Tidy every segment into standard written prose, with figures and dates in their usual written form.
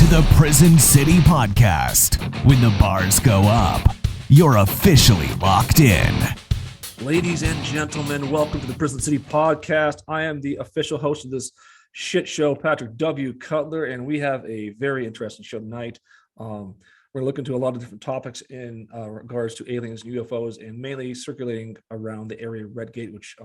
the Prison City Podcast. When the bars go up, you're officially locked in. Ladies and gentlemen, welcome to the Prison City Podcast. I am the official host of this shit show, Patrick W. Cutler, and we have a very interesting show tonight. We're looking to a lot of different topics in regards to aliens and UFOs, and mainly circulating around the area of Redgate, which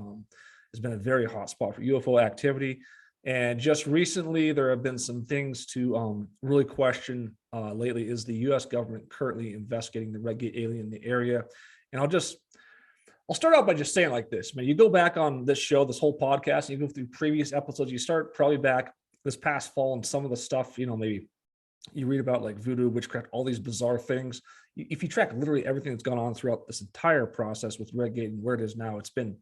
has been a very hot spot for UFO activity. And just recently, there have been some things to really question lately. Is the U.S. government currently investigating the Redgate alien in the area? And I'll start out by just saying like this, man. You go back on this show, this whole podcast, and you go through previous episodes. You start probably back this past fall, and some of the stuff, maybe you read about like voodoo, witchcraft, all these bizarre things. If you track literally everything that's gone on throughout this entire process with Redgate and where it is now, it's been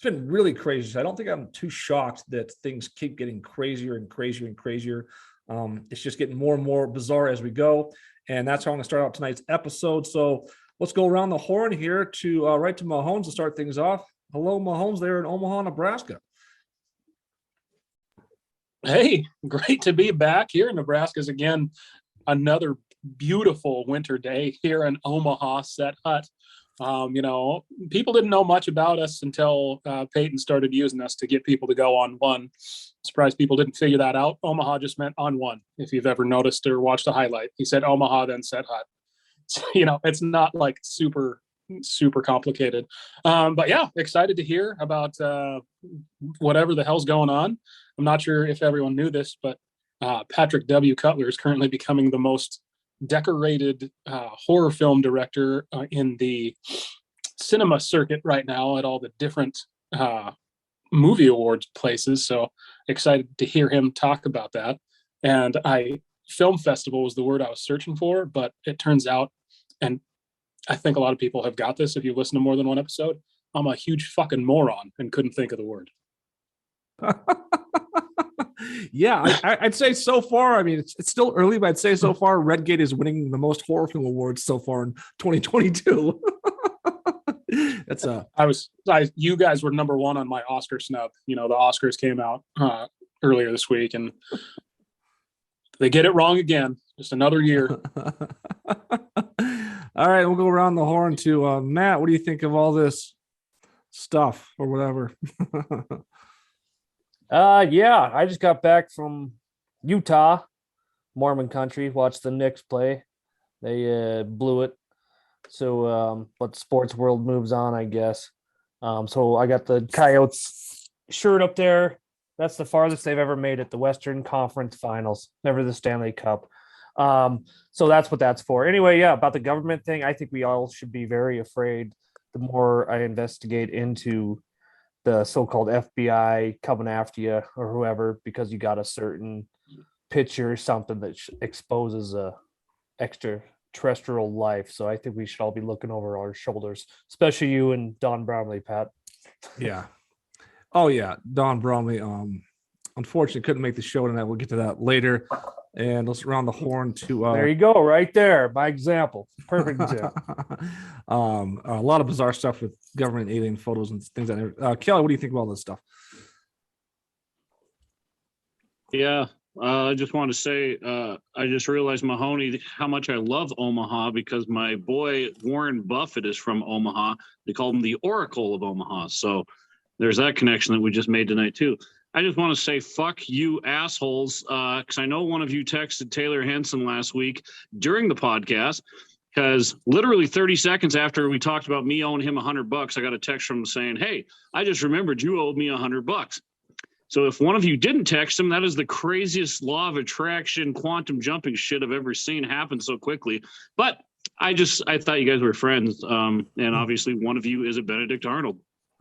really crazy. So I don't think I'm too shocked that things keep getting crazier and crazier and crazier. It's just getting more and more bizarre as we go. And that's how I'm going to start out tonight's episode. So let's go around the horn here to right to Mahomes to start things off. Hello, Mahomes, there in Omaha, Nebraska. Hey, great to be back here in Nebraska's again. Another beautiful winter day here in Omaha Set Hut. People didn't know much about us until Peyton started using us to get people to go on one. Surprised people didn't figure that out. Omaha just meant on one. If you've ever noticed or watched a highlight, he said Omaha, then Set Hut. So, it's not like super complicated. But yeah, excited to hear about whatever the hell's going on. I'm not sure if everyone knew this, but Patrick W. Cutler is currently becoming the most decorated horror film director in the cinema circuit right now at all the different movie awards places. So excited to hear him talk about that. And film festival was the word I was searching for, but it turns out, and I think a lot of people have got this if you listen to more than one episode, I'm a huge fucking moron and couldn't think of the word. Yeah, I'd say so far, I mean, it's still early, but I'd say so far, Redgate is winning the most horror film awards so far in 2022. You guys were number one on my Oscar snub. The Oscars came out earlier this week, and they get it wrong again. Just another year. All right, we'll go around the horn to Matt. What do you think of all this stuff or whatever? Yeah, I just got back from Utah, Mormon country, watched the Knicks play. They blew it. So, but the sports world moves on, I guess. So I got the Coyotes shirt up there. That's the farthest they've ever made it, the Western Conference Finals, never the Stanley Cup. So that's what that's for. Anyway, yeah, about the government thing, I think we all should be very afraid the more I investigate into the so-called FBI coming after you or whoever, because you got a certain picture or something that exposes a extraterrestrial life. So I think we should all be looking over our shoulders, especially you and Don Bromley, Pat. Yeah. Oh yeah. Don Bromley, unfortunately couldn't make the show tonight. We'll get to that later. And let's round the horn to there you go, right there, my example. Perfect example. A lot of bizarre stuff with government alien photos and things like that. Kelly, what do you think about all this stuff? Yeah, I just want to say I just realized, Mahoney, how much I love Omaha because my boy Warren Buffett is from Omaha. They call him the Oracle of Omaha. So there's that connection that we just made tonight too. I just want to say, fuck you assholes, because I know one of you texted Taylor Henson last week during the podcast, because literally 30 seconds after we talked about me owing him $100, I got a text from him saying, hey, I just remembered you owed me $100. So if one of you didn't text him, that is the craziest law of attraction, quantum jumping shit I've ever seen happen so quickly. But I thought you guys were friends, and obviously one of you is a Benedict Arnold.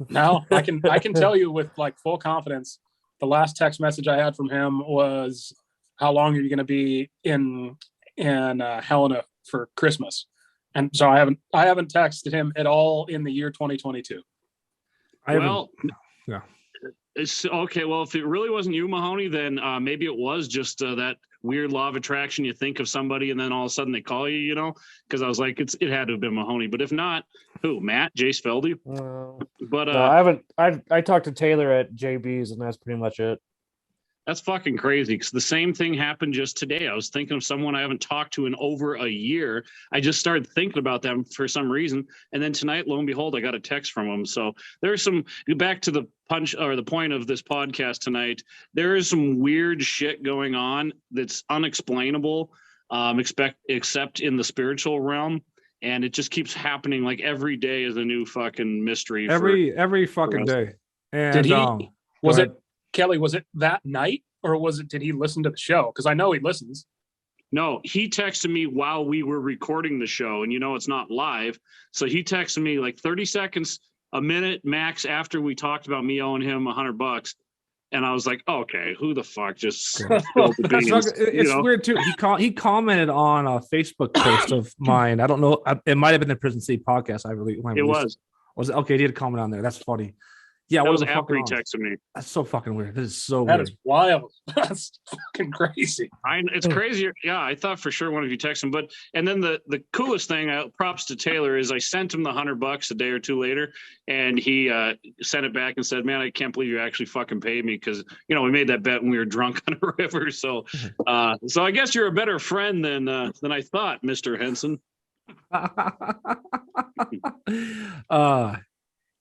No, I can tell you with like full confidence. The last text message I had from him was, how long are you going to be in Helena for Christmas? And so I haven't texted him at all in the year 2022. Yeah. It's okay. Well, if it really wasn't you, Mahoney, then maybe it was just that weird law of attraction. You think of somebody and then all of a sudden they call you, because I was like, it had to have been Mahoney. But if not, who? Matt? Jace Feldy? But no, I haven't. I talked to Taylor at JB's and that's pretty much it. That's fucking crazy, because the same thing happened just today. I was thinking of someone I haven't talked to in over a year. I just started thinking about them for some reason. And then tonight, lo and behold, I got a text from them. So there's some, back to the punch or the point of this podcast tonight, there is some weird shit going on that's unexplainable, except in the spiritual realm. And it just keeps happening. Like every day is a new fucking mystery. Every fucking day. And Did he, was it, Kelly, was it that night, or did he listen to the show? Because I know he listens. No, he texted me while we were recording the show, and it's not live. So he texted me like 30 seconds, a minute max after we talked about me owing him $100. And I was like, okay, who the fuck just spilled the beans? It's weird too. He commented on a Facebook post of mine. I don't know. It might have been the Prison City podcast. It was. Was it? Okay, he did comment on there. That's funny. Yeah, that was after he texted me. That's so fucking weird. This is so weird. That is wild. That's fucking crazy. It's crazy. Yeah, I thought for sure one of you texted him. And then the coolest thing, props to Taylor, is I sent him the $100 a day or two later, and he sent it back and said, "Man, I can't believe you actually fucking paid me, because we made that bet when we were drunk on a river." So, so I guess you're a better friend than I thought, Mr. Henson.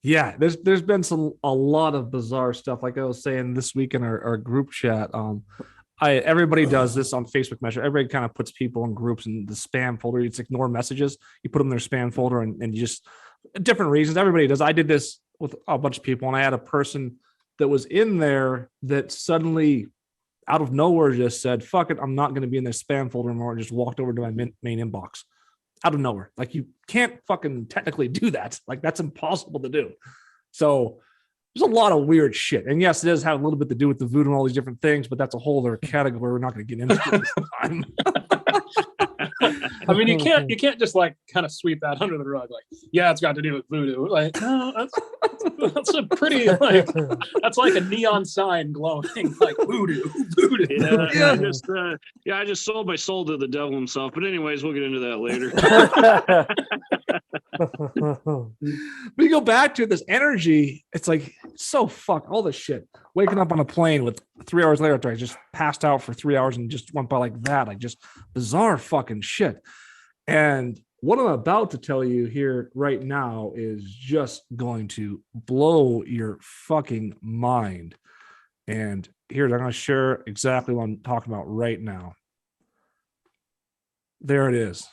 Yeah, there's been a lot of bizarre stuff. Like I was saying this week in our group chat. Everybody does this on Facebook Messenger. Everybody kind of puts people in groups in the spam folder. You just ignore messages. You put them in their spam folder, and you just different reasons. Everybody does. I did this with a bunch of people, and I had a person that was in there that suddenly, out of nowhere, just said, "Fuck it, I'm not going to be in their spam folder anymore," and just walked over to my main inbox. Out of nowhere. Like, you can't fucking technically do that. Like, that's impossible to do. So there's a lot of weird shit. And yes, it does have a little bit to do with the voodoo and all these different things, but that's a whole other category we're not going to get into this time. I mean, you can't just like kind of sweep that under the rug. Like, yeah, it's got to do with voodoo. Like, no, that's a pretty, like, that's like a neon sign glowing, like voodoo. Yeah, I just sold my soul to the devil himself. But anyways, we'll get into that later. But you go back to this energy, it's like so fuck all this shit. Waking up on a plane with 3 hours later after I just passed out for 3 hours and just went by like that, like just bizarre fucking shit. And what I'm about to tell you here right now is just going to blow your fucking mind. And here, I'm going to share exactly what I'm talking about right now. There it is.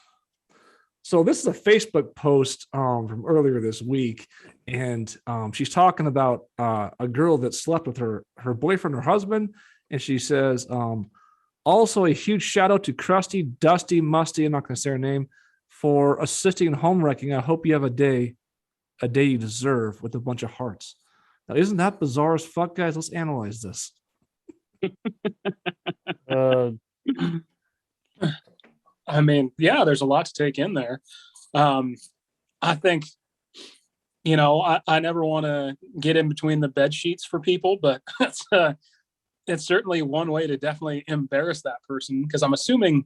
So this is a Facebook post from earlier this week, and she's talking about a girl that slept with her boyfriend or husband, and she says, also a huge shout out to Krusty, Dusty, Musty, I'm not going to say her name, for assisting in home wrecking. I hope you have a day you deserve, with a bunch of hearts. Now, isn't that bizarre as fuck, guys? Let's analyze this. I mean, yeah, there's a lot to take in there. I think, I never want to get in between the bed sheets for people, but it's certainly one way to definitely embarrass that person, because I'm assuming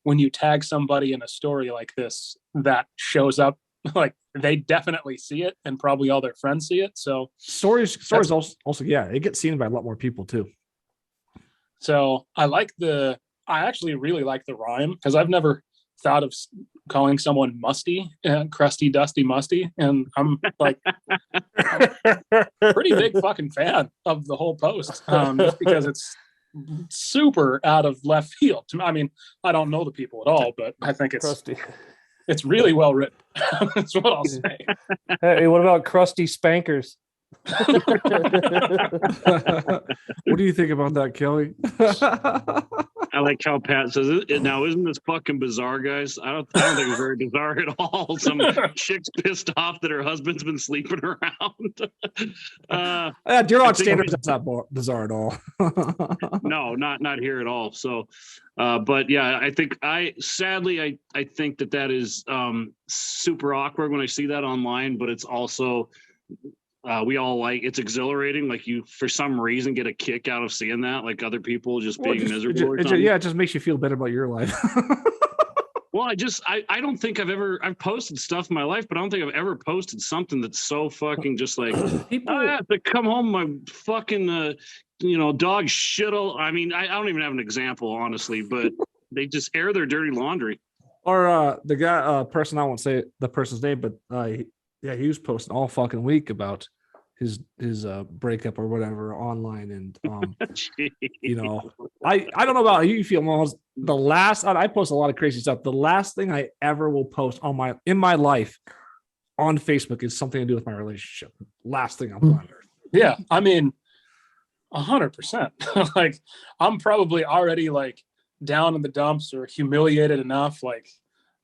when you tag somebody in a story like this, that shows up, like, they definitely see it, and probably all their friends see it. So stories also, yeah, it gets seen by a lot more people too. So I actually really like the rhyme, because I've never thought of calling someone musty, crusty, dusty, musty. And I'm like pretty big fucking fan of the whole post, just because it's super out of left field. I mean, I don't know the people at all, but I think it's really well written. That's what I'll say. Hey, what about crusty spankers? What do you think about that, Kelly? I like how Pat says it. Now, isn't this fucking bizarre, guys? I don't think it's very bizarre at all. Some chick's pissed off that her husband's been sleeping around. Dear on standards, that's not bizarre at all. No, not here at all. So, but yeah, I think I think that is super awkward when I see that online, but it's also we all it's exhilarating. Like, you, for some reason, get a kick out of seeing that, like other people just being miserable. It just makes you feel better about your life. Well, I don't think I've posted stuff in my life, but I don't think I've ever posted something that's so fucking just like, people have to come home. My fucking dogs shit. I mean, I don't even have an example, honestly, but they just air their dirty laundry. Or the guy, person, I won't say the person's name, but he was posting all fucking week about his breakup or whatever online, and I don't know about how you feel, Mom. The last I post a lot of crazy stuff. The last thing I ever will post in my life on Facebook is something to do with my relationship. Last thing I'm on earth. Yeah, I mean, 100%. Like, I'm probably already like down in the dumps or humiliated enough. Like,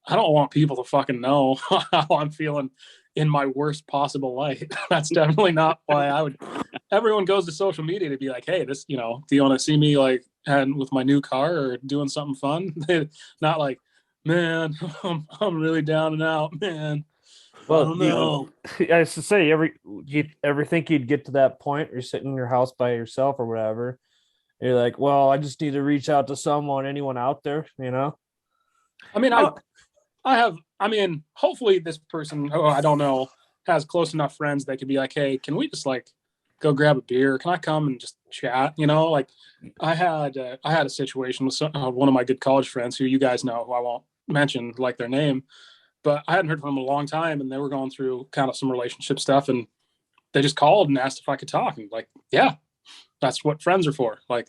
I don't want people to fucking know how I'm feeling in my worst possible light. That's definitely not why I would. Everyone goes to social media to be like, hey, this, do you want to see me like and with my new car or doing something fun? Not like, man, I'm really down and out, man. Well, I don't know. I used to say, you ever think you'd get to that point? You're sitting in your house by yourself or whatever. You're like, well, I just need to reach out to anyone out there, I mean, I mean, hopefully this person, I don't know, has close enough friends that could be like, hey, can we just like go grab a beer? Can I come and just chat? Like I had a situation with one of my good college friends who you guys know, who I won't mention like their name, but I hadn't heard from them in a long time, and they were going through kind of some relationship stuff, and they just called and asked if I could talk, and like, yeah, that's what friends are for. Like,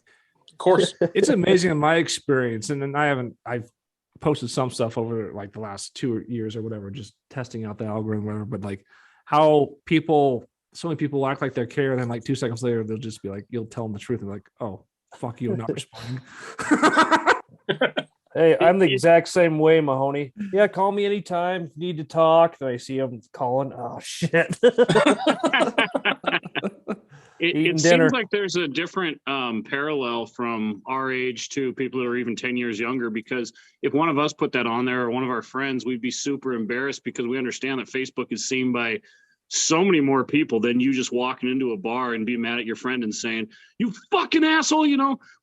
of course. It's amazing in my experience, and then I've posted some stuff over like the last 2 years or whatever, just testing out the algorithm, whatever. But like how so many people act like they care, and then like 2 seconds later they'll just be like, you'll tell them the truth, and like, oh fuck you, I'm not responding. Hey, I'm the exact same way, Mahoney. Yeah, call me anytime if you need to talk. Then I see him calling. Oh shit. It seems like there's a different parallel from our age to people that are even 10 years younger, because if one of us put that on there or one of our friends, we'd be super embarrassed because we understand that Facebook is seen by so many more people than you just walking into a bar and be mad at your friend and saying, you fucking asshole,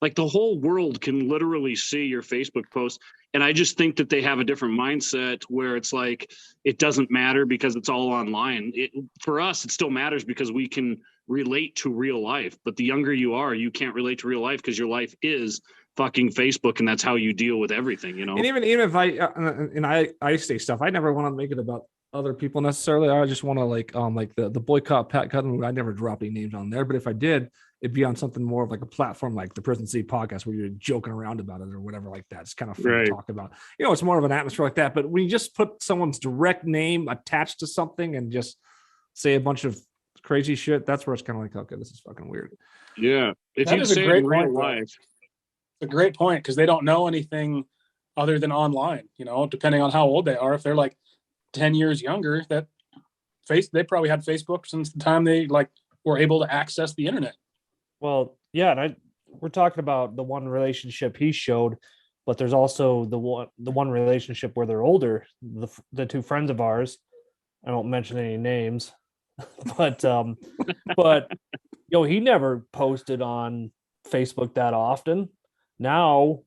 like the whole world can literally see your Facebook post. And I just think that they have a different mindset where it's like, it doesn't matter because it's all online. For us, it still matters because we can relate to real life. But the younger you are, you can't relate to real life because your life is fucking Facebook, and that's how you deal with everything, And even if I say stuff, I never want to make it about other people necessarily. I just want to like the boycott Pat Cutler. I never drop any names on there, but if I did, it'd be on something more of like a platform like the Prison City podcast where you're joking around about it or whatever like that. It's kind of fun to talk about. It's more of an atmosphere like that. But when you just put someone's direct name attached to something and just say a bunch of crazy shit, that's where it's kind of like, okay, this is fucking weird. Yeah, if that you is say a great in real point, life, it's a great point because they don't know anything other than online. Depending on how old they are, if they're like 10 years younger, they probably had Facebook since the time they like were able to access the internet. Well, yeah, and we're talking about the one relationship he showed, but there's also the one relationship where they're older. The two friends of ours, I won't mention any names, but he never posted on Facebook that often. Now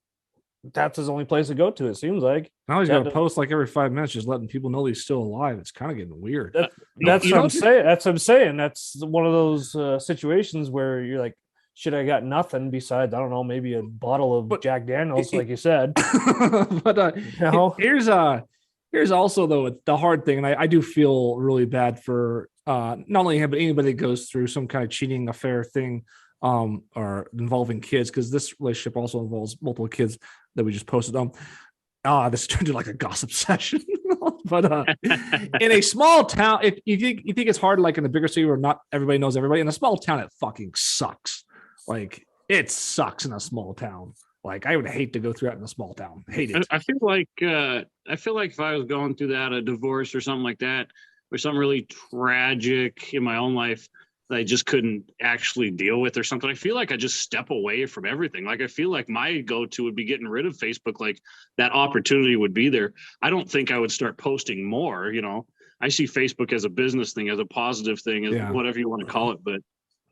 that's his only place to go to, it seems like. Now he's got to post like every 5 minutes, just letting people know he's still alive. It's kind of getting weird. That's what I'm saying. That's what I'm saying. That's one of those situations where you're like, shit, I got nothing besides, I don't know, maybe a bottle of Jack Daniels, like you said. But here's also though the hard thing, and I do feel really bad for not only him but anybody that goes through some kind of cheating affair thing or involving kids, because this relationship also involves multiple kids that we just posted. This turned into like a gossip session. But in a small town, if you think it's hard, like in a bigger city where not everybody knows everybody, in a small town it fucking sucks. Like it sucks in a small town. Like I would hate to go through that in a small town. Hate it. I feel like if I was going through that, a divorce or something like that, or something really tragic in my own life that I just couldn't actually deal with or something, I feel like I just step away from everything. Like I feel like my go-to would be getting rid of Facebook. Like that opportunity would be there. I don't think I would start posting more. I see Facebook as a business thing, as a positive thing, as whatever you want to call it. But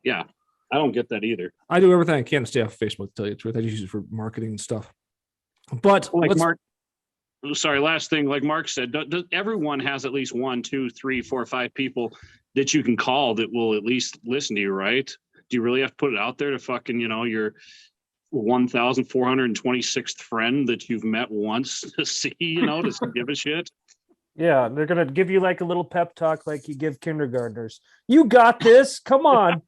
yeah, I don't get that either. I do everything I can to stay off Facebook, to tell you the truth. I just use it for marketing and stuff. But like last thing, like Mark said, everyone has at least 1, 2, 3, 4, 5 people that you can call that will at least listen to you, right? Do you really have to put it out there to fucking, your 1,426th friend that you've met once to see, to give a shit? Yeah, they're gonna give you like a little pep talk, like you give kindergartners. You got this. Come on.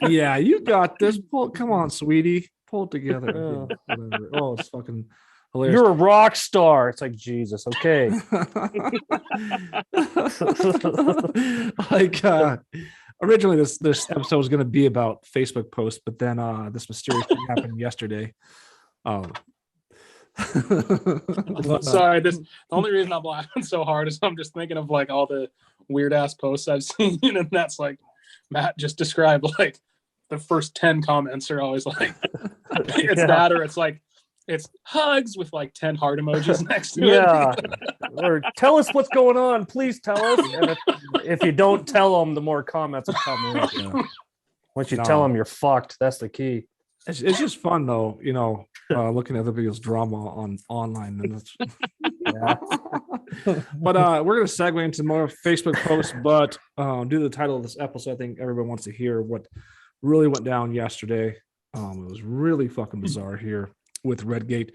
Yeah, you got this. Come on, sweetie. Pull it together. Oh. Yeah, whatever. Oh, it's fucking hilarious. You're a rock star. It's like Jesus. Okay. Like originally this episode was going to be about Facebook posts, but then this mysterious thing happened yesterday. Sorry, the only reason I'm laughing so hard is I'm just thinking of like all the weird ass posts I've seen, and that's like Matt just described. Like the first 10 comments are always like it's that, or it's like it's hugs with like 10 heart emojis next to it. Or tell us what's going on. Please tell us. And if you don't tell them, the more comments will come in. Yeah. Once you tell them, you're fucked. That's the key. It's just fun though, looking at other people's drama online. And that's, yeah. But we're gonna segue into more Facebook posts. But due to the title of this episode, I think everyone wants to hear what really went down yesterday. It was really fucking bizarre here with Redgate.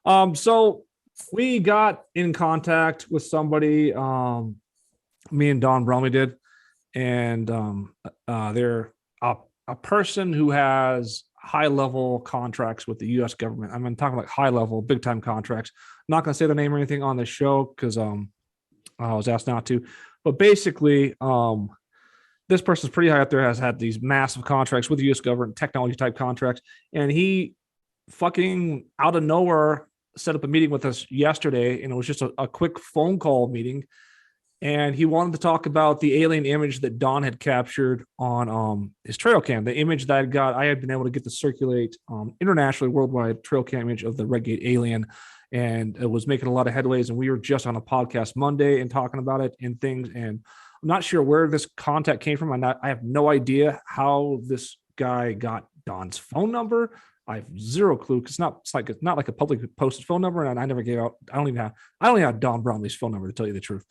So we got in contact with somebody. Me and Don Bromley did, and they're a person who has high-level contracts with the U.S. government. I'm talking like high-level, big-time contracts. I'm not going to say the name or anything on the show because I was asked not to. But basically, this person's pretty high up there, has had these massive contracts with the U.S. government, technology-type contracts, and he fucking out of nowhere set up a meeting with us yesterday, and it was just a quick phone call meeting. And he wanted to talk about the alien image that Don had captured on his trail cam. The image that I had been able to get to circulate internationally, worldwide trail cam image of the Redgate alien. And it was making a lot of headways. And we were just on a podcast Monday and talking about it and things. And I'm not sure where this contact came from. I have no idea how this guy got Don's phone number. I have zero clue because it's not like a publicly posted phone number. And I never gave out. I only have Don Bromley's phone number, to tell you the truth.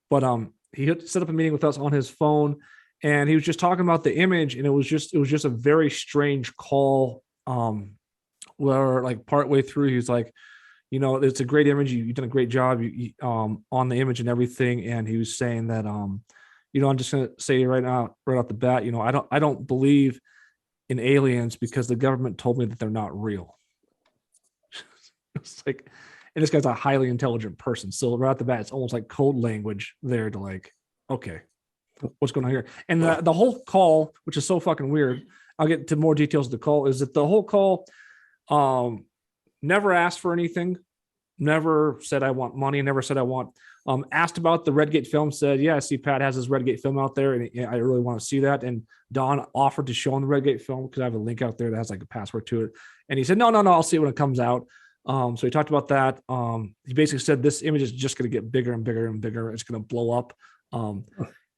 But he had set up a meeting with us on his phone, and he was just talking about the image, and it was just a very strange call. Where like partway through, he's like, it's a great image. You've done a great job on the image and everything. And he was saying that I'm just gonna say right off the bat, I don't believe in aliens because the government told me that they're not real. It's like. And this guy's a highly intelligent person. So right off the bat, it's almost like code language there to like, okay, what's going on here? And the whole call, which is so fucking weird, I'll get to more details of the call, is that the whole call never asked for anything, never said I want money, never said I want, asked about the Redgate film, said, yeah, I see Pat has his Redgate film out there, and I really want to see that. And Don offered to show him the Redgate film because I have a link out there that has like a password to it. And he said, no, I'll see it when it comes out. So he talked about that. He basically said this image is just going to get bigger and bigger and bigger. It's going to blow up.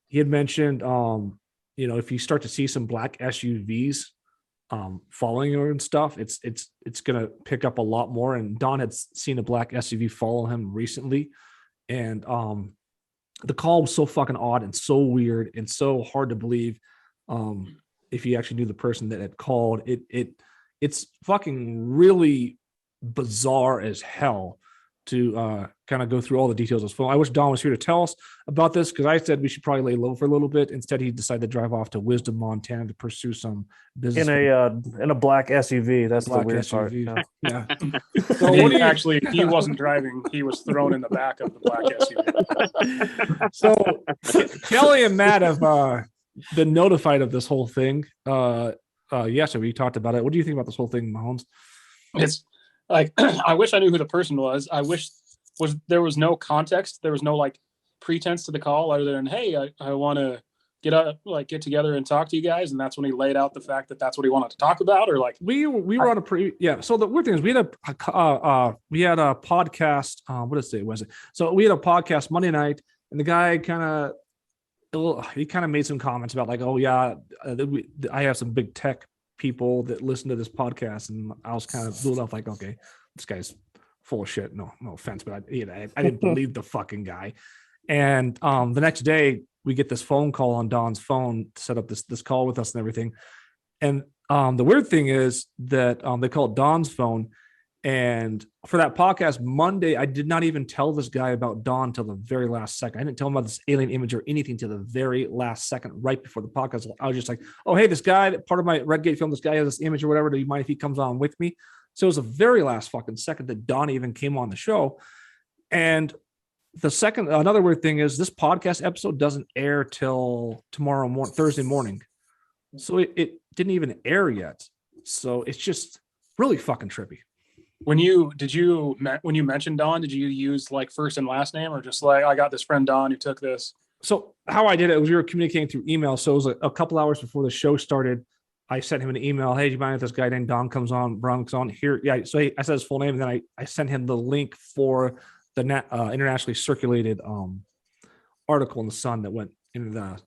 He had mentioned, if you start to see some black SUVs following you and stuff, it's going to pick up a lot more. And Don had seen a black SUV follow him recently. And the call was so fucking odd and so weird and so hard to believe. If you actually knew the person that had called, it's fucking really bizarre as hell to kind of go through all the details of his phone. I wish Don was here to tell us about this because I said we should probably lay low for a little bit. Instead, he decided to drive off to Wisdom, Montana to pursue some business. In a black SUV. That's black the weird SUV. part. Yeah. So actually, he wasn't driving. He was thrown in the back of the black SUV. So Kelly and Matt have been notified of this whole thing. Yesterday we talked about it. What do you think about this whole thing, Mahomes? It's like I wish I knew who the person was. I wish there was no context. There was no like pretense to the call other than, hey, I want to get together and talk to you guys. And that's when he laid out the fact that that's what he wanted to talk about, or like we were on So the weird thing is we had a podcast. What is it? Was it? So we had a podcast Monday night, and the guy kind of made some comments about like, oh yeah, I have some big tech people that listen to this podcast, and I was kind of ruled off like, okay, this guy's full of shit. No offense, but I didn't believe the fucking guy. And the next day we get this phone call on Don's phone to set up this call with us and everything. And the weird thing is that they call it Don's phone. And for that podcast Monday, I did not even tell this guy about Don till the very last second. I didn't tell him about this alien image or anything till the very last second, right before the podcast. I was just like, oh, hey, this guy, part of my Redgate film, this guy has this image or whatever. Do you mind if he comes on with me? So it was the very last fucking second that Don even came on the show. And another weird thing is this podcast episode doesn't air till Thursday morning. So it didn't even air yet. So it's just really fucking trippy. When you mentioned Don, did you use like first and last name, or just like, I got this friend Don who took this? So how I did it was we were communicating through email. So it was a couple hours before the show started. I sent him an email. Hey, do you mind if this guy named Don comes on? Bronx on here. Yeah. So I said his full name, and then I sent him the link for the internationally circulated article in the Sun that went into the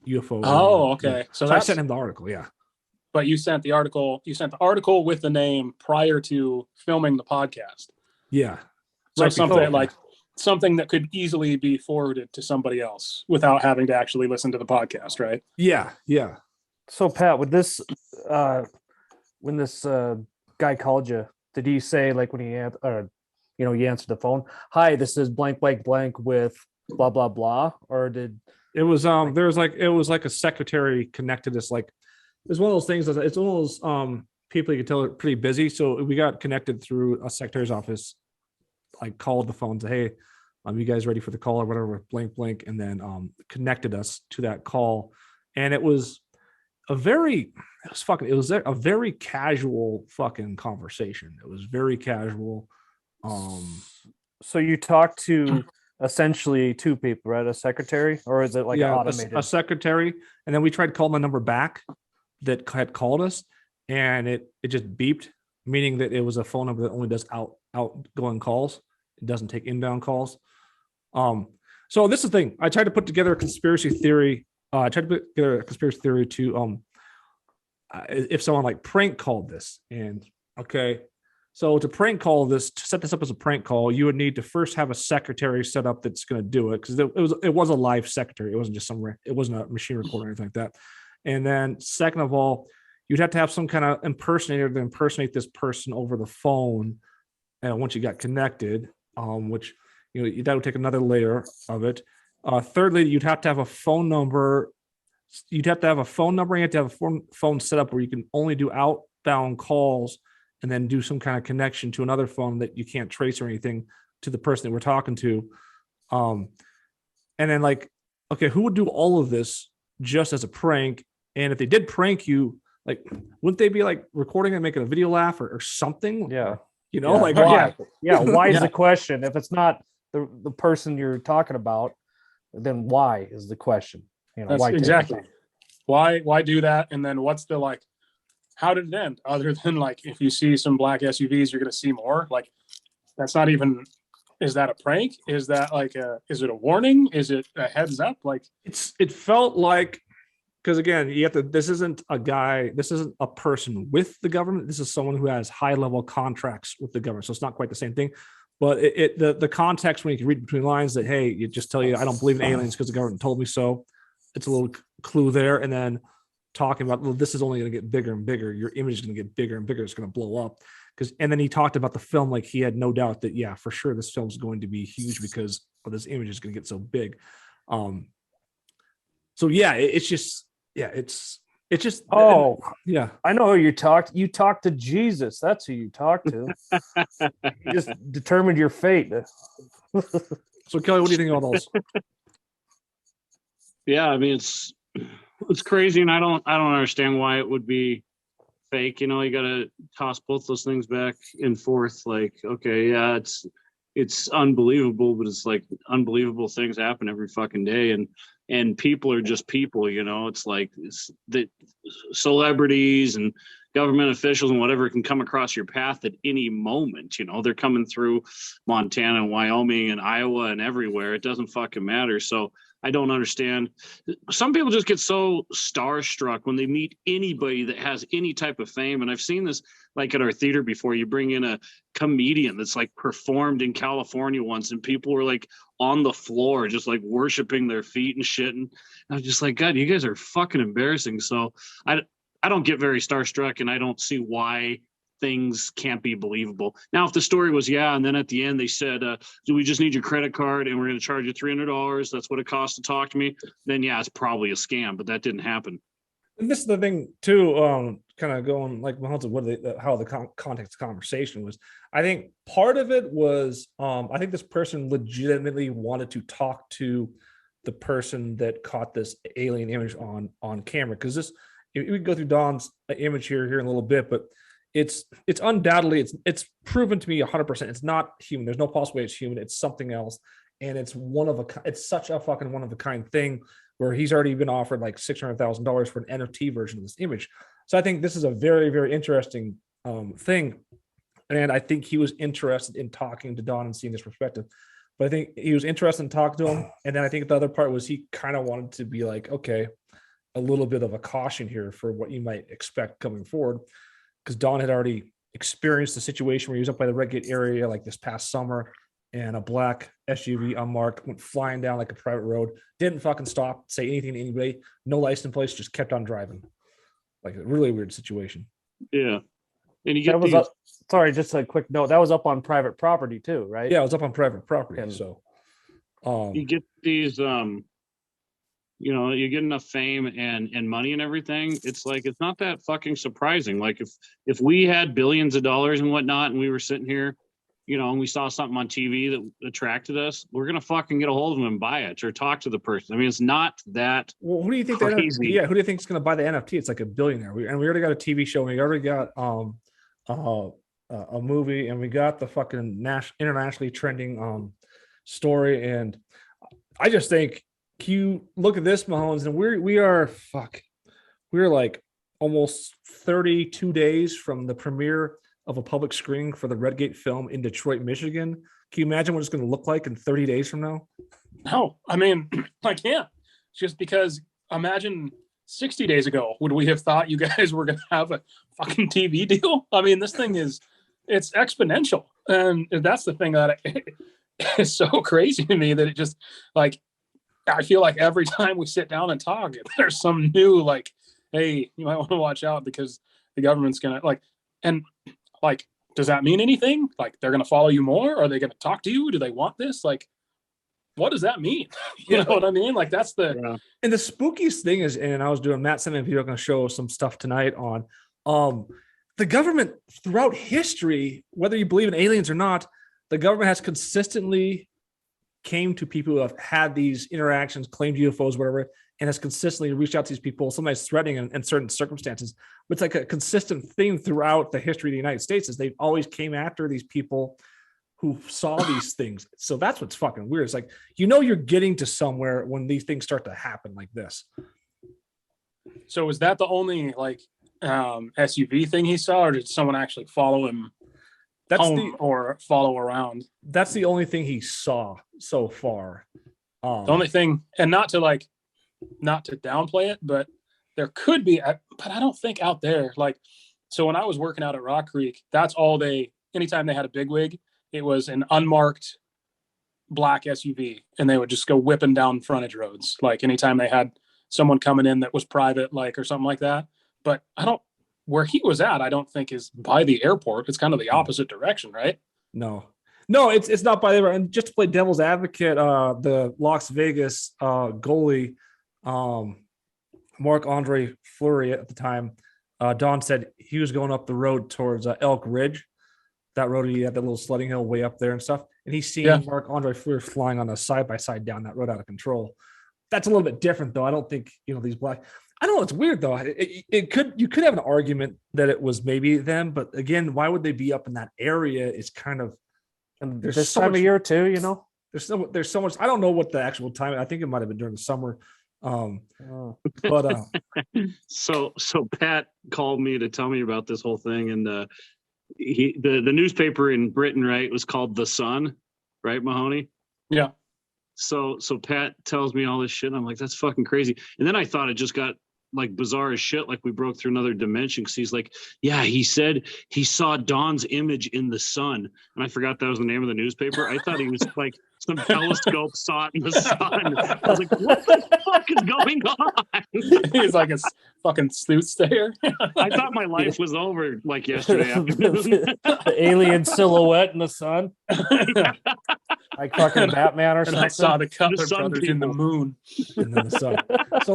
UFO. Oh, okay. So I sent him the article. Yeah. But you sent the article. You sent the article with the name prior to filming the podcast. Yeah. So something that could easily be forwarded to somebody else without having to actually listen to the podcast, right? Yeah. Yeah. So Pat, with this, when this guy called you, did he say like when he you answered the phone, "Hi, this is blank blank blank with blah blah blah," or did it was it was like a secretary connected us? Like it's one of those things. It's one of those people you can tell are pretty busy. So we got connected through a secretary's office. I called the phone, said, "Hey, you guys ready for the call or whatever?" Blank blank, and then connected us to that call, and it was a very casual fucking conversation. It was very casual. So you talked to essentially two people, right? A secretary, or is it like automated? A secretary, and then we tried calling the number back that had called us, and it just beeped, meaning that it was a phone number that only does outgoing calls. It doesn't take inbound calls. So this is the thing. I tried to put together a conspiracy theory. To if someone like prank called this, and okay. So to prank call this, to set this up as a prank call, you would need to first have a secretary set up that's going to do it, because it was a live secretary. It wasn't just it wasn't a machine recorder or anything like that. And then second of all, you'd have to have some kind of impersonator to impersonate this person over the phone. And once you got connected, which that would take another layer of it. Thirdly, you'd have to have a phone number. You'd have to have a phone number. And you have to have a phone set up where you can only do outbound calls, and then do some kind of connection to another phone that you can't trace or anything to the person that we're talking to. And then who would do all of this just as a prank? And if they did prank you, wouldn't they be recording and making a video laugh or something? Yeah. Why? Yeah. Why is the question? If it's not the person you're talking about, then why is the question? That's why exactly. Why do that? And then what's the how did it end? Other than if you see some black SUVs, you're going to see more. That's not even. Is that a prank? Is that is it a warning? Is it a heads up? It felt like, because again, this isn't a person with the government. This is someone who has high level contracts with the government. So it's not quite the same thing. But the context, when you can read between lines that, hey, you just tell you, I don't believe in aliens because the government told me so. It's a little clue there. And then talking about, well, this is only going to get bigger and bigger. Your image is going to get bigger and bigger. It's going to blow up. And then he talked about the film, he had no doubt that, yeah, for sure, this film's going to be huge because this image is going to get so big. So yeah, it's just. Oh yeah, I know who you talked. You talked to Jesus. That's who you talked to. You just determined your fate. So Kelly, what do you think about those? Yeah, I mean it's crazy, and I don't understand why it would be fake. You got to toss both those things back and forth. Okay, yeah, it's unbelievable, but it's unbelievable things happen every fucking day, and people are just people. It's the celebrities and government officials and whatever can come across your path at any moment. They're coming through Montana and Wyoming and Iowa and everywhere. It doesn't fucking matter. So I don't understand. Some people just get so starstruck when they meet anybody that has any type of fame. And I've seen this like at our theater before. You bring in a comedian that's like performed in California once, and people were like on the floor, just like worshiping their feet and shit. And I was just like, God, you guys are fucking embarrassing. So I don't get very starstruck, and I don't see why things can't be believable. Now, if the story was, and then at the end they said, do we just need your credit card and we're going to charge you $300? That's what it costs to talk to me. Then it's probably a scam, but that didn't happen. And this is the thing too, kind of going like how the context of the conversation was. I think part of it was, I think this person legitimately wanted to talk to the person that caught this alien image on camera. Because we can go through Don's image here in a little bit, but it's undoubtedly it's proven to me 100% it's not human. There's no possible way it's human. It's something else, and it's it's such a fucking one of a kind thing where he's already been offered like $600,000 for an NFT version of this image. So I think this is a very, very interesting thing, and I think he was interested in talking to Don and seeing his perspective. But I think he was interested in talking to him, and then I think the other part was he kind of wanted to be like, okay, a little bit of a caution here for what you might expect coming forward. Because Don had already experienced the situation where he was up by the Redgate area like this past summer, and a black SUV unmarked went flying down like a private road, didn't fucking stop, say anything to anybody, no license plate, just kept on driving. Like a really weird situation. Yeah. And you get sorry, just a quick note. That was up on private property too, right? Yeah, it was up on private property. And, so you get these you get enough fame and money and everything. It's like, it's not that fucking surprising. Like if we had billions of dollars and whatnot, and we were sitting here, and we saw something on TV that attracted us, we're going to fucking get a hold of them and buy it or talk to the person. I mean, it's not that. Well, who do you think crazy. Who do you think is going to buy the NFT? It's like a billionaire. We already got a TV show. We already got a movie, and we got the fucking internationally trending story. And I just think, you look at this, Mahomes, and we're like almost 32 days from the premiere of a public screening for the Redgate film in Detroit, Michigan. Can you imagine what it's going to look like in 30 days from now? No, I mean, I can't. Just because, imagine 60 days ago, would we have thought you guys were going to have a fucking TV deal? I mean, this thing it's exponential. And that's the thing that is so crazy to me, that it just like, I feel like every time we sit down and talk, there's some new like, hey, you might want to watch out because the government's gonna does that mean anything? Like, they're gonna follow you more? Are they gonna talk to you? Do they want this? Like, what does that mean? You know what I mean? Like, that's the and the spookiest thing is, and I was doing Matt sent me a video, going to show some stuff tonight on the government throughout history, whether you believe in aliens or not, the government has consistently came to people who have had these interactions, claimed UFOs, whatever, and has consistently reached out to these people, sometimes threatening in certain circumstances. But it's like a consistent theme throughout the history of the United States is they've always came after these people who saw these things. So that's what's fucking weird. It's like, you're getting to somewhere when these things start to happen like this. So is that the only like SUV thing he saw, or did someone actually follow him or follow around? That's the only thing he saw so far. The only thing, and not to downplay it, but there could be, but I don't think out there, like, so when I was working out at Rock Creek, that's all anytime they had a bigwig, it was an unmarked black SUV, and they would just go whipping down frontage roads. Like, anytime they had someone coming in that was private, like, or something like that. But where he was at, I don't think is by the airport. It's kind of the opposite direction, right? No, it's not by the airport. And just to play devil's advocate, the Las Vegas goalie, Marc-Andre Fleury at the time, Don said he was going up the road towards Elk Ridge. That road, he had that little sledding hill way up there and stuff. And he's seen Marc-Andre Fleury flying on a side-by-side down that road out of control. That's a little bit different, though. I don't think, these black... I don't know. It's weird though. You could have an argument that it was maybe them, but again, why would they be up in that area? Is kind of, and there's this so time much, of year too. There's so much. I don't know what the actual time. I think it might have been during the summer. But so Pat called me to tell me about this whole thing, and the newspaper in Britain, right, was called The Sun, right, Mahoney? Yeah. So Pat tells me all this shit, and I'm like, that's fucking crazy. And then I thought it just got like bizarre as shit, like we broke through another dimension, because he's like, yeah, he said he saw Dawn's image in the sun, and I forgot that was the name of the newspaper. I thought he was like some telescope saw it in the sun. I was like, what the fuck is going on? He's like a fucking soothsayer. I thought my life was over like yesterday afternoon. Alien silhouette in the sun. Like fucking Batman or And something. I saw the Cutler The sun brothers in the people. moon. And then the sun. So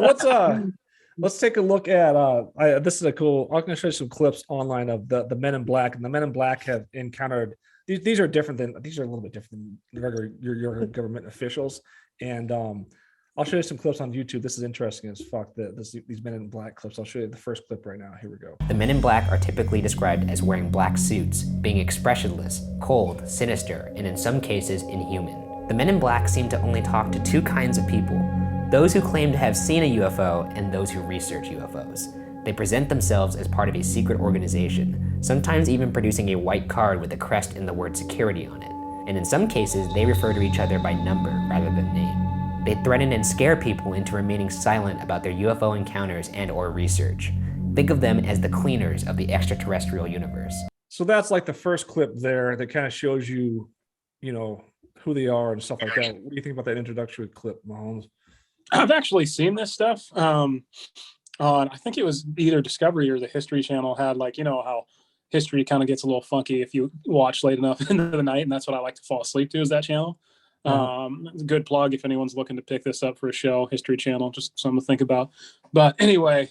let's take a look at this is a cool. I'm going to show you some clips online of the Men in Black, and the Men in Black have encountered these are different than these are a little bit different than regular your government officials, and I'll show you some clips on YouTube. This is interesting as fuck. These Men in Black clips. I'll show you the first clip right now. Here we go. The men in black are typically described as wearing black suits, being expressionless, cold, sinister, and in some cases inhuman. The men in black seem to only talk to two kinds of people: those who claim to have seen a UFO and those who research UFOs. They present themselves as part of a secret organization, sometimes even producing a white card with a crest and the word security on it. And in some cases, they refer to each other by number rather than name. They threaten and scare people into remaining silent about their UFO encounters and or research. Think of them as the cleaners of the extraterrestrial universe. So that's like the first clip there that kind of shows you, who they are and stuff like that. What do you think about that introductory clip, Mahomes? I've actually seen this stuff. On I think it was either Discovery or the History Channel had, like, how history kind of gets a little funky if you watch late enough into the night, and that's what I like to fall asleep to, is that channel. It's a good plug if anyone's looking to pick this up for a show. History Channel, just something to think about. But anyway,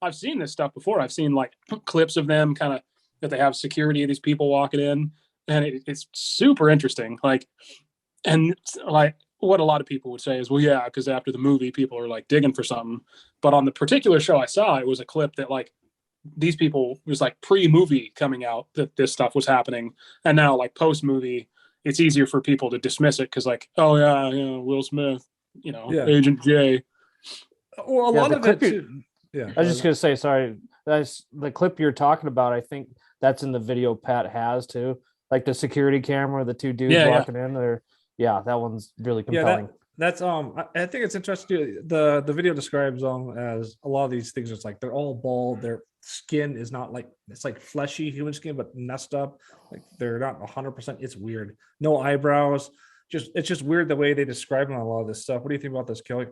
I've seen this stuff before. I've seen like clips of them kind of that they have security of these people walking in, and it's super interesting. Like what a lot of people would say is, well, yeah, because after the movie, people are like digging for something. But on the particular show I saw, it was a clip that like these people, it was like pre-movie coming out that this stuff was happening, and now like post-movie, it's easier for people to dismiss it because, like, oh yeah, Will Smith, Agent J. Well, a lot of it too. Yeah, I was just gonna say, sorry, that's the clip you're talking about. I think that's in the video Pat has too, like the security camera, the two dudes walking in there. Yeah, that one's really compelling. That's I think it's interesting too. The video describes as a lot of these things. It's like they're all bald. Their skin is not like, it's like fleshy human skin, but messed up. Like they're not 100%. It's weird. No eyebrows. It's just weird the way they describe a lot of this stuff. What do you think about this, Kelly?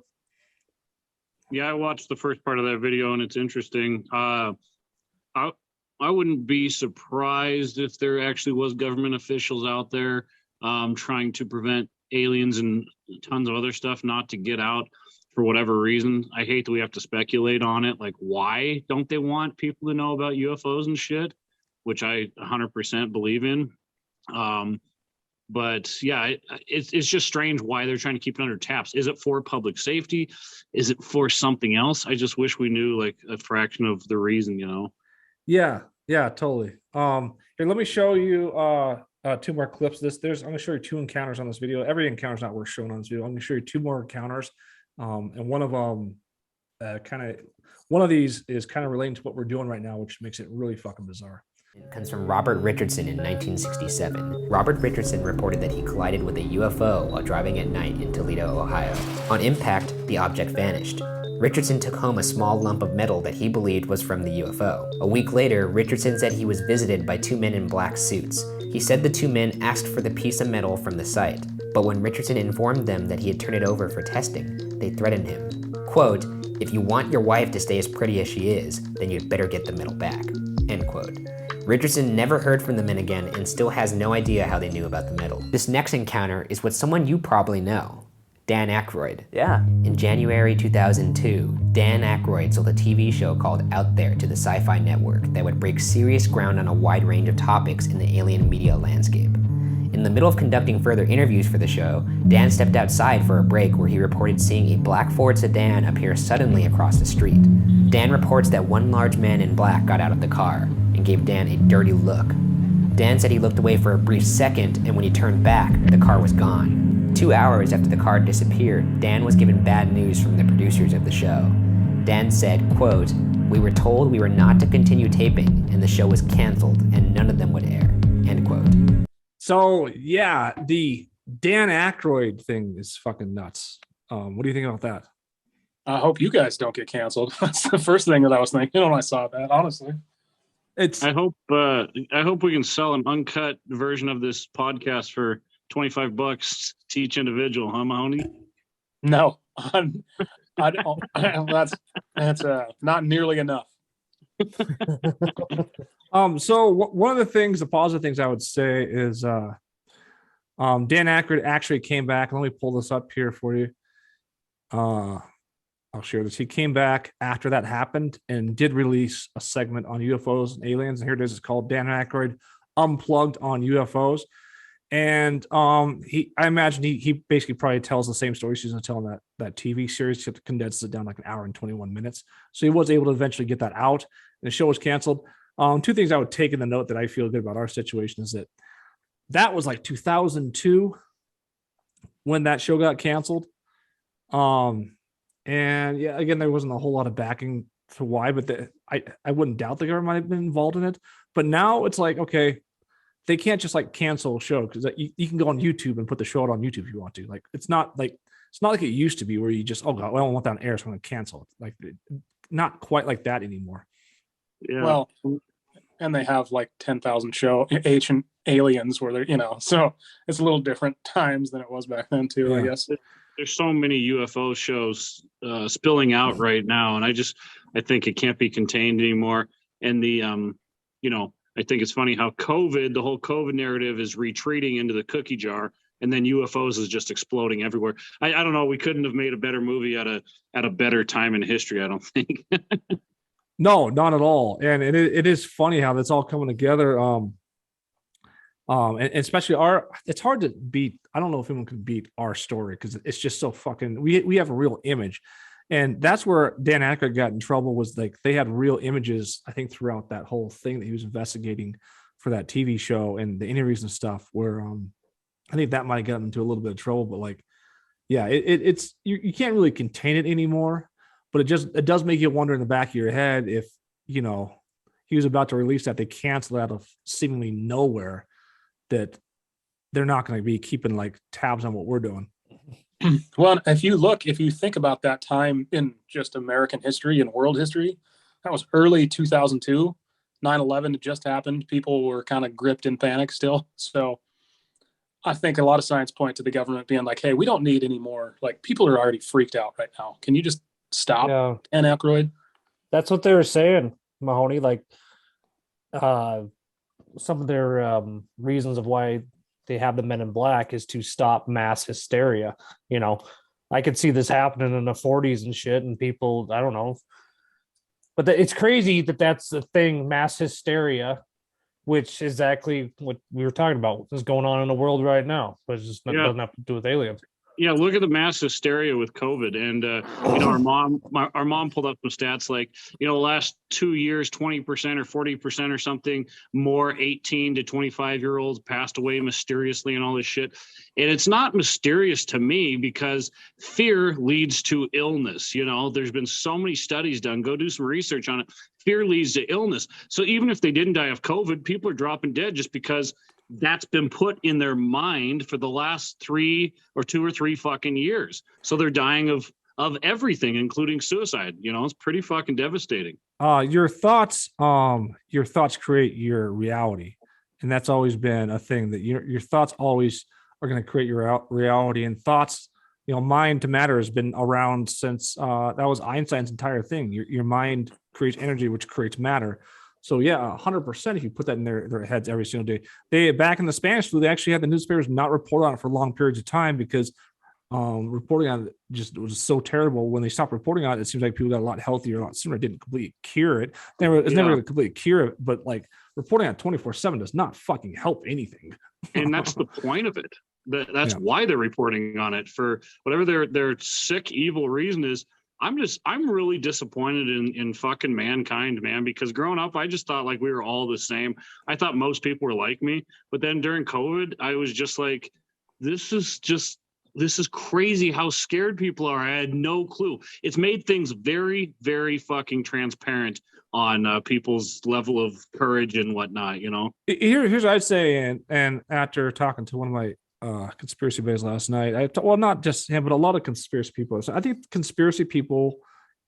Yeah, I watched the first part of that video, and it's interesting. I wouldn't be surprised if there actually was government officials out there trying to prevent aliens and tons of other stuff not to get out for whatever reason. I hate that we have to speculate on it. Like, why don't they want people to know about UFOs and shit? Which I 100% believe in. But yeah, it's just strange why they're trying to keep it under taps. Is it for public safety? Is it for something else? I just wish we knew like a fraction of the reason, Yeah, totally. Here, let me show you two more clips. I'm going to show you two encounters on this video. Every encounter is not worth showing on this video. I'm going to show you two more encounters, and one of them one of these is kind of relating to what we're doing right now, which makes it really fucking bizarre. It comes from Robert Richardson in 1967. Robert Richardson reported that he collided with a UFO while driving at night in Toledo, Ohio. On impact, the object vanished. Richardson took home a small lump of metal that he believed was from the UFO. A week later, Richardson said he was visited by two men in black suits. He said the two men asked for the piece of metal from the site, but when Richardson informed them that he had turned it over for testing, they threatened him. Quote, "If you want your wife to stay as pretty as she is, then you'd better get the metal back." End quote. Richardson never heard from the men again and still has no idea how they knew about the metal. This next encounter is with someone you probably know. Dan Aykroyd. Yeah. In January 2002, Dan Aykroyd sold a TV show called Out There to the Sci-Fi Network that would break serious ground on a wide range of topics in the alien media landscape. In the middle of conducting further interviews for the show, Dan stepped outside for a break where he reported seeing a black Ford sedan appear suddenly across the street. Dan reports that one large man in black got out of the car and gave Dan a dirty look. Dan said he looked away for a brief second, and when he turned back, the car was gone. 2 hours after the car disappeared, Dan was given bad news from the producers of the show. Dan said, quote, "We were told we were not to continue taping, and the show was canceled, and none of them would air." End quote. So yeah, the Dan Aykroyd thing is fucking nuts. What do you think about that? I hope you guys don't get canceled. That's the first thing that I was thinking when I saw that, honestly. It's I hope we can sell an uncut version of this podcast for $25 to each individual, huh, Mahoney? No, I don't. That's not nearly enough. So one of the things, the positive things I would say is Dan Aykroyd actually came back. Let me pull this up here for you. I'll share this. He came back after that happened and did release a segment on UFOs and aliens. And here it is. It's called Dan Aykroyd Unplugged on UFOs. And I imagine he basically probably tells the same stories he's going to tell in that TV series. He condenses it down like an hour and 21 minutes. So he was able to eventually get that out. And the show was canceled. Two things I would take in the note that I feel good about our situation is that was like 2002 when that show got canceled. And yeah, again, there wasn't a whole lot of backing to why, but I wouldn't doubt the government might have been involved in it. But now it's like, okay, they can't just like cancel a show because you can go on YouTube and put the show out on YouTube if you want to. Like it's not like it used to be where you just, oh God, well, I don't want that on air, so I'm going to cancel it. Like not quite like that anymore. Yeah. Well, and they have like 10,000 ancient aliens where they're, so it's a little different times than it was back then too, Yeah. I guess. There's so many UFO shows spilling out right now, and I think it can't be contained anymore. And I think it's funny how the whole COVID narrative is retreating into the cookie jar, and then UFOs is just exploding everywhere. I don't know. We couldn't have made a better movie at a better time in history, I don't think. No, not at all. And it is funny how that's all coming together. And especially it's hard to beat. I don't know if anyone can beat our story because it's just so fucking, we have a real image. And that's where Dan Aykroyd got in trouble, was like they had real images, I think, throughout that whole thing that he was investigating for that TV show and the interviews and stuff, where I think that might have gotten into a little bit of trouble. But like, yeah, it's you can't really contain it anymore. But it does make you wonder in the back of your head if, he was about to release that, they canceled out of seemingly nowhere, that they're not going to be keeping like tabs on what we're doing. Well, if you think about that time in just American history and world history, that was early 2002. 9/11 had just happened. People were kind of gripped in panic still. So I think a lot of signs point to the government being like, hey, we don't need any more. Like, people are already freaked out right now. Can you just stop? Yeah. And Aykroyd? That's what they were saying, Mahoney. Like, some of their reasons of why they have the Men in Black is to stop mass hysteria. I could see this happening in the 40s and shit, and people, I don't know. But it's crazy that that's the thing, mass hysteria, which is exactly what we were talking about is going on in the world right now. But it just doesn't have to do with aliens. Yeah, look at the mass hysteria with COVID, and our mom pulled up some stats like, the last 2 years, 20% or 40% or something more 18 to 25-year-olds passed away mysteriously and all this shit. And it's not mysterious to me because fear leads to illness. There's been so many studies done. Go do some research on it. Fear leads to illness. So even if they didn't die of COVID, people are dropping dead just because that's been put in their mind for the last 2 or 3 fucking years. So they're dying of everything, including suicide. It's pretty fucking devastating. Your thoughts create your reality. And that's always been a thing, that your thoughts always are going to create your reality. And thoughts, mind to matter has been around since that was Einstein's entire thing. Your mind creates energy, which creates matter. So yeah, 100%. If you put that in their heads every single day, back in the Spanish flu, they actually had the newspapers not report on it for long periods of time because reporting on it just was so terrible. When they stopped reporting on it, it seems like people got a lot healthier a lot sooner. It didn't completely cure it. It's never going to completely cure it, but like reporting on it 24/7 does not fucking help anything. And that's the point of it. That's why they're reporting on it, for whatever their sick, evil reason is. I'm really disappointed in fucking mankind, man, because growing up, I just thought like we were all the same. I thought most people were like me, but then during COVID, I was just like, this is crazy how scared people are. I had no clue. It's made things very, very fucking transparent on people's level of courage and whatnot, Here's what I'd say. And after talking to one of my conspiracy base last night. Well, not just him, but a lot of conspiracy people. So I think conspiracy people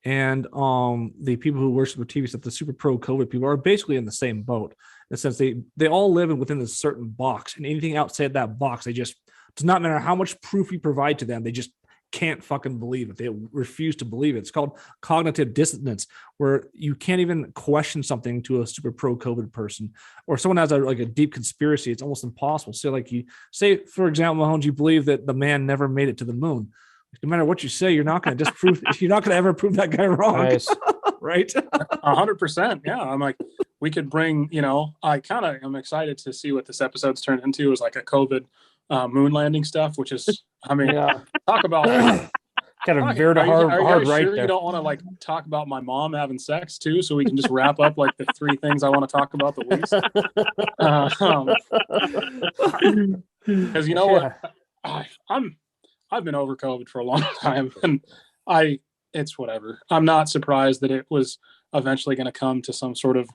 and the people who worship the TV stuff, the super pro COVID people, are basically in the same boat in the sense they all live within a certain box, and anything outside that box, they just, does not matter how much proof you provide to them, they just can't fucking believe it. They refuse to believe it. It's called cognitive dissonance, where you can't even question something to a super pro COVID person, or someone has a deep conspiracy. It's almost impossible. So like you say, for example, Mahomes, you believe that the man never made it to the moon. No matter what you say, you're not going to disprove. You're not going to ever prove that guy wrong. Nice. Right? 100%. Yeah. I'm like, we could bring, I'm excited to see what this episode's turned into, is like a COVID moon landing stuff, which is, talk about kind of veered hard right there. You don't want to like talk about my mom having sex too, so we can just wrap up like the three things I want to talk about the least. Because what, I've been over COVID for a long time, and it's whatever. I'm not surprised that it was eventually going to come to some sort of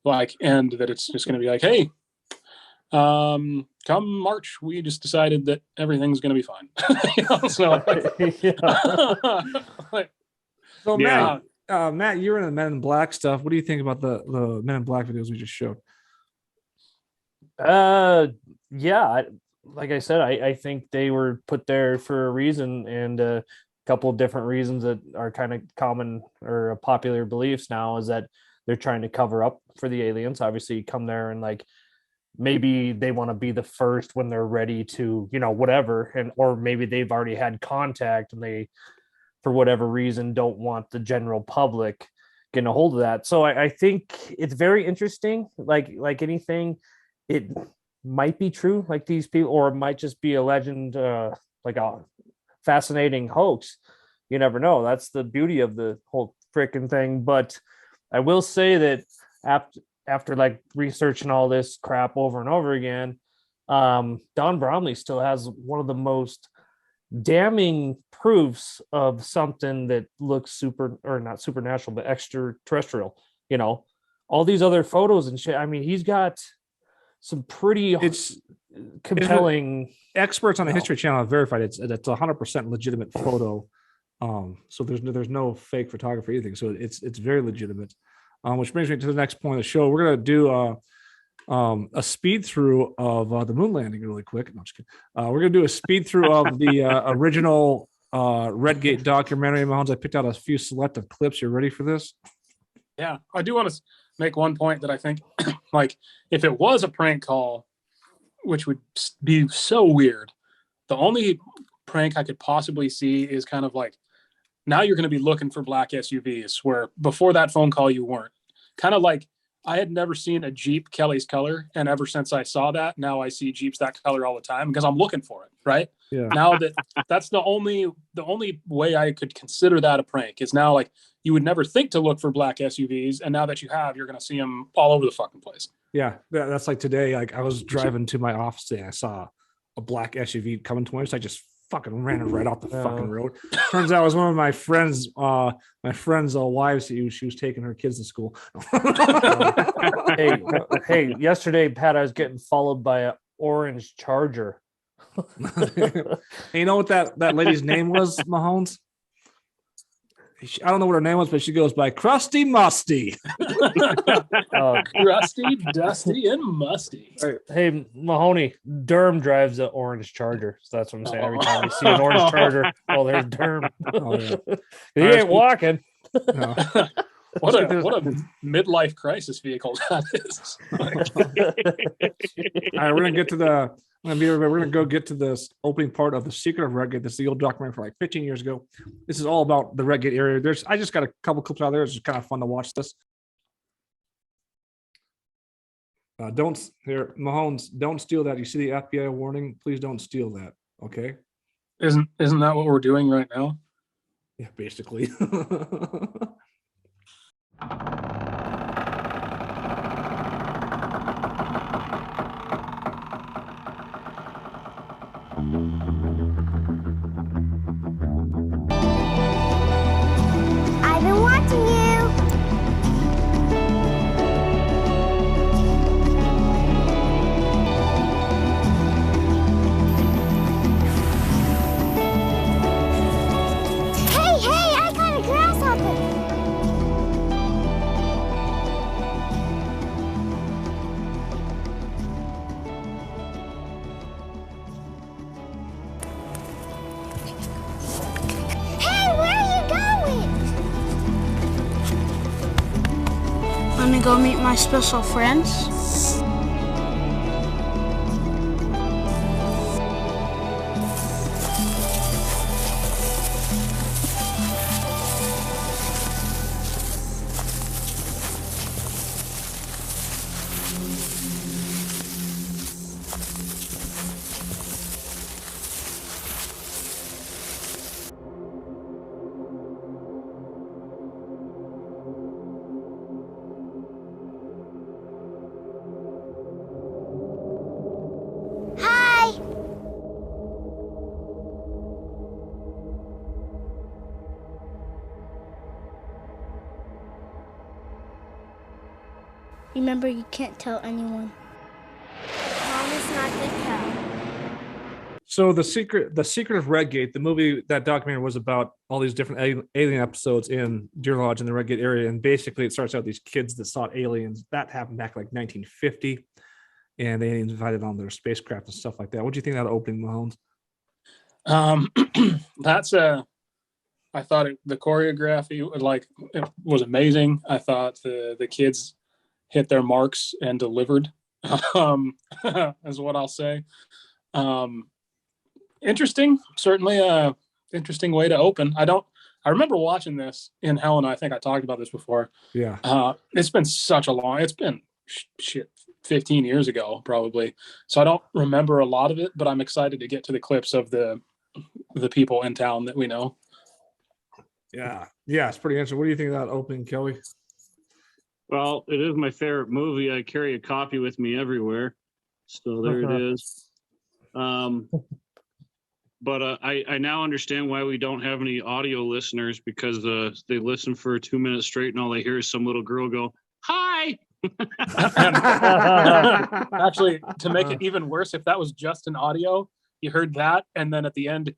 like end, that it's just going to be like, hey, come March, we just decided that everything's going to be fine. So Matt, you're in the Men in Black stuff. What do you think about the Men in Black videos we just showed? Like I said, I think they were put there for a reason, and a couple of different reasons that are kind of common or popular beliefs now is that they're trying to cover up for the aliens. Obviously, you come there and like, maybe they want to be the first when they're ready to, whatever, or maybe they've already had contact and they, for whatever reason, don't want the general public getting a hold of that. So I think it's very interesting. Like anything, it might be true, like these people, or it might just be a legend, like a fascinating hoax. You never know. That's the beauty of the whole freaking thing. But I will say that after like researching all this crap over and over again, Don Bromley still has one of the most damning proofs of something that looks not supernatural, but extraterrestrial. All these other photos and shit. I mean, he's got some pretty compelling. Experts on the History Channel have verified it's 100% legitimate photo. So there's no fake photography or anything. So it's very legitimate. Which brings me to the next point of the show. We're going to do a speed through of the moon landing really quick. No, I'm just kidding. We're going to do a speed through of the original Redgate documentary. Mahomes, I picked out a few selective clips. You ready for this? Yeah, I do want to make one point that I think, like, if it was a prank call, which would be so weird, the only prank I could possibly see is kind of like, now you're going to be looking for black SUVs, where before that phone call you weren't. Kind of like, I had never seen a Jeep Kelly's color, and ever since I saw that, now I see Jeeps that color all the time because I'm looking for it, right? Yeah. Now that's the only way I could consider that a prank is now, like, you would never think to look for black SUVs, and now that you have, you're going to see them all over the fucking place. Yeah, that's like today. Like, I was driving to my office today, I saw a black SUV coming towards us. I just fucking ran it right off the fucking road. Turns out it was one of my friends' wives. She was taking her kids to school. hey, yesterday, Pat, I was getting followed by an orange Charger. Hey, you know what that lady's name was, Mahomes? I don't know what her name was, but she goes by Krusty Musty. Crusty, Dusty, and Musty. Hey, Mahoney, Durham drives an orange Charger. So that's what I'm saying. Every time you see an orange Charger, oh, there's Durham. Oh, yeah. He ain't walking. No. What a midlife crisis vehicle that is. All right, we're gonna go get to this opening part of The Secret of Redgate. This is the old documentary for like 15 years ago. This is all about the Redgate area. I just got a couple clips out there. It's just kind of fun to watch this. Mahomes, don't steal that. You see the FBI warning? Please don't steal that. Okay. Isn't that what we're doing right now? Yeah, basically. I've been watching you. to go meet my special friends. Hi. Remember, you can't tell anyone. Mom is not to tell. So the secret of Redgate, the movie, that documentary was about all these different alien episodes in Deer Lodge in the Redgate area, and basically it starts out these kids that saw aliens. That happened back like 1950, and the aliens invited on their spacecraft and stuff like that. What do you think of that opening, Mahomes? I thought the choreography it was amazing. I thought the kids hit their marks and delivered, is what I'll say. Interesting, certainly a interesting way to open. I remember watching this in Helena. I think I talked about this before. Yeah. It's been 15 years ago probably. So I don't remember a lot of it, but I'm excited to get to the clips of the people in town that we know. Yeah, it's pretty interesting. What do you think of that opening, Kelly? Well, it is my favorite movie. I carry a copy with me everywhere. So there it is. But I now understand why we don't have any audio listeners, because they listen for 2 minutes straight and all they hear is some little girl go, "Hi." Actually, to make it even worse, if that was just an audio, you heard that, and then at the end,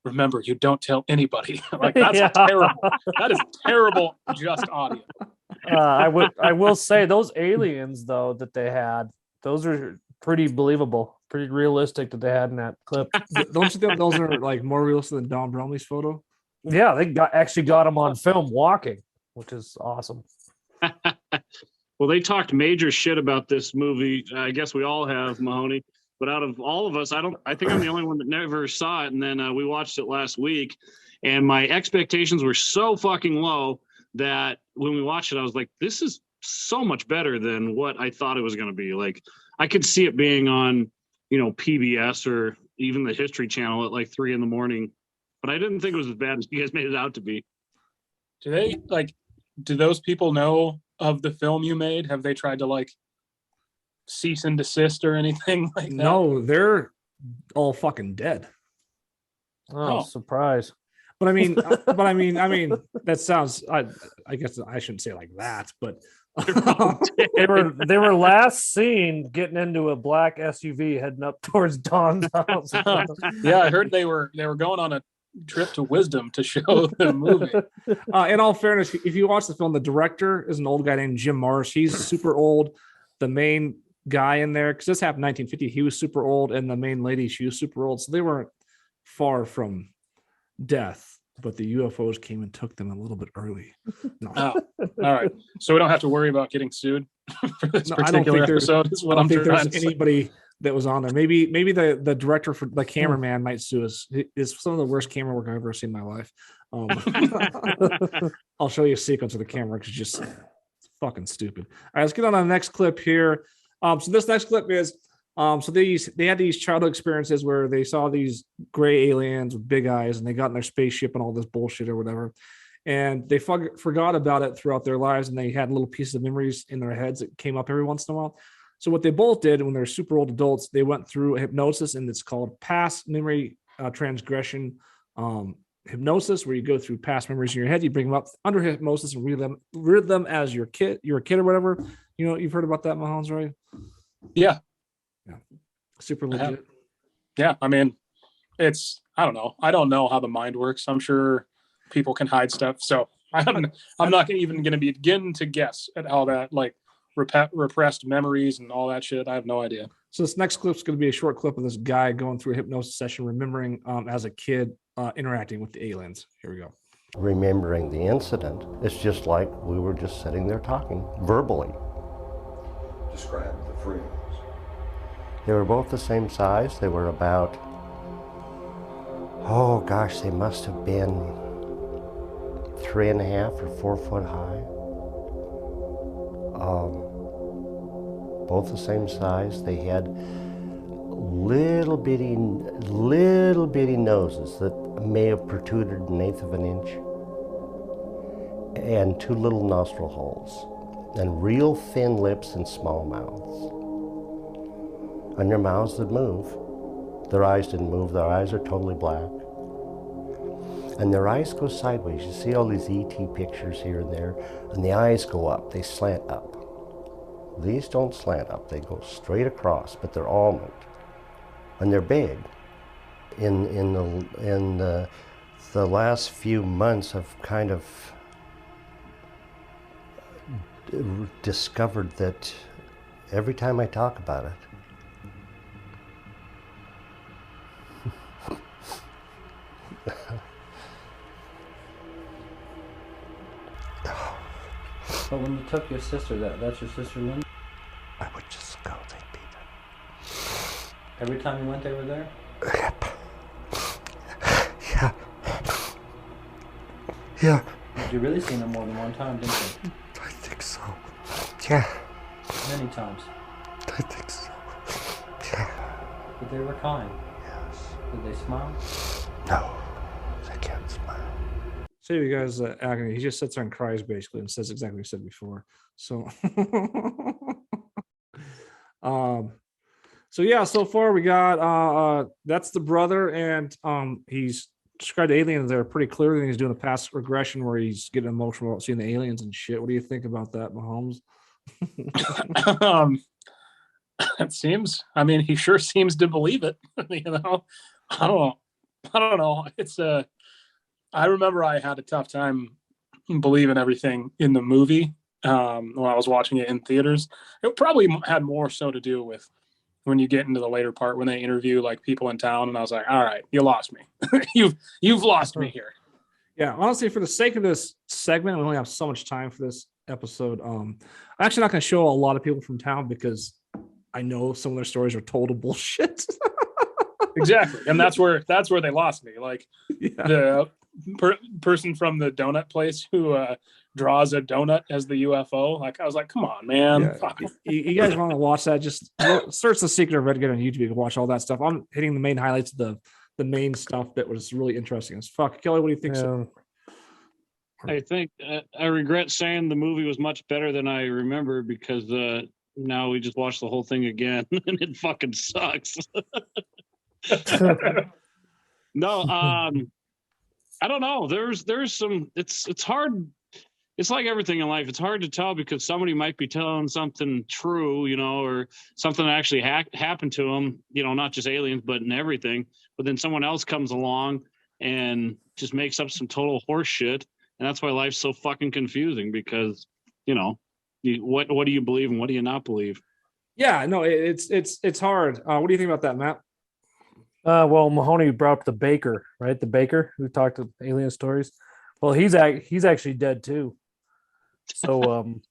remember, you don't tell anybody. Like, that's terrible. That is terrible, just audio. I will say those aliens though that they had, those are pretty believable, pretty realistic that they had in that clip. Don't you think those are like more realistic than Don Bromley's photo? Yeah, they actually got him on film walking, which is awesome. Well, they talked major shit about this movie. I guess we all have, Mahoney. But out of all of us, I think I'm the only one that never saw it. And then we watched it last week, and my expectations were so fucking low that when we watched it, I was like, this is so much better than what I thought it was going to be. Like, I could see it being on, PBS or even the History Channel at like 3 a.m, but I didn't think it was as bad as you guys made it out to be. Do those people know of the film you made? Have they tried to cease and desist or anything like that? No, they're all fucking dead. Oh, surprise. But I mean, that sounds, I guess I shouldn't say it like that, but they were last seen getting into a black SUV heading up towards Don's house. Yeah, I heard they were going on a trip to Wisdom to show the movie. In all fairness, if you watch the film, the director is an old guy named Jim Marsh. He's super old. The main guy in there, because this happened in 1950, he was super old, and the main lady, she was super old, so they weren't far from death, but the UFOs came and took them a little bit early. No. Oh, all right. So we don't have to worry about getting sued for this No, particular episode. Is what I don't think trying there's to say. anybody that was on there. Maybe the director, for the cameraman, might sue us. It's some of the worst camera work I've ever seen in my life. I'll show you a sequence of the camera because it's just fucking stupid. All right, let's get on to the next clip here. So this next clip is so they had these childhood experiences where they saw these gray aliens with big eyes, and they got in their spaceship and all this bullshit or whatever, and they forgot about it throughout their lives, and they had little pieces of memories in their heads that came up every once in a while. So what they both did when they're super old adults, they went through hypnosis, and it's called past memory transgression hypnosis, where you go through past memories in your head, you bring them up under hypnosis and read them as you're a kid or whatever. You've heard about that, Mahomes, right? Yeah. Super legit. Yeah, I mean, I don't know. I don't know how the mind works. I'm sure people can hide stuff. So I'm not even going to begin to guess at how that repressed memories and all that shit. I have no idea. So this next clip is going to be a short clip of this guy going through a hypnosis session, remembering as a kid interacting with the aliens. Here we go. Remembering the incident, it's just like we were just sitting there talking verbally. Describe the frames. They were both the same size. They were about, oh gosh, they must have been 3.5 or 4 foot high. Both the same size. They had little bitty noses that may have protruded 1/8 of an inch, and 2 little nostril holes, and real thin lips and small mouths. And their mouths would move. Their eyes didn't move. Their eyes are totally black. And their eyes go sideways. You see all these ET pictures here and there, and the eyes go up. They slant up. These don't slant up. They go straight across, but they're almond. And they're big. In the last few months, I've kind of discovered that every time I talk about it, But when you took your sister, that's your sister Linda? I would just go, they'd be there. Every time you went, they were there? Yep. Yeah. Yeah. You really seen them more than one time, didn't you? I think so. Yeah. Many times. I think so. Yeah. But they were kind. Yes. Did they smile? No. They can't smile. So you guys, agony. He just sits there and cries basically, and says exactly what he said before. So, so yeah. So far we got that's the brother, and he's described the aliens there pretty clearly. And he's doing a past regression where he's getting emotional about seeing the aliens and shit. What do you think about that, Mahomes? It seems. I mean, he sure seems to believe it. You know, I don't know. It's I remember I had a tough time believing everything in the movie when I was watching it in theaters. It probably had more so to do with when you get into the later part when they interview like people in town, and I was like, all right, you lost me. you've lost me here. Yeah, honestly, for the sake of this segment, we only have so much time for this episode. I'm actually not going to show a lot of people from town because I know some of their stories are total bullshit. Exactly, and that's where they lost me. Like the person from the donut place who draws a donut as the UFO. Like I was like, come on, man. Yeah. You guys want to watch that? Just search The Secret of Redgate on YouTube. You can watch all that stuff. I'm hitting the main highlights of the main stuff that was really interesting as fuck. Kelly, what do you think? So? I think I regret saying the movie was much better than I remember because now we just watched the whole thing again and it fucking sucks. No, I don't know. There's some. It's hard. It's like everything in life. It's hard to tell because somebody might be telling something true, you know, or something that actually happened to them, you know, not just aliens, but in everything. But then someone else comes along and just makes up some total horse shit. And that's why life's so fucking confusing because, you know, what do you believe and what do you not believe? Yeah, no, it's hard. What do you think about that, Matt? Well, Mahoney brought up the baker, right? The baker who talked to alien stories. Well, he's actually dead too. So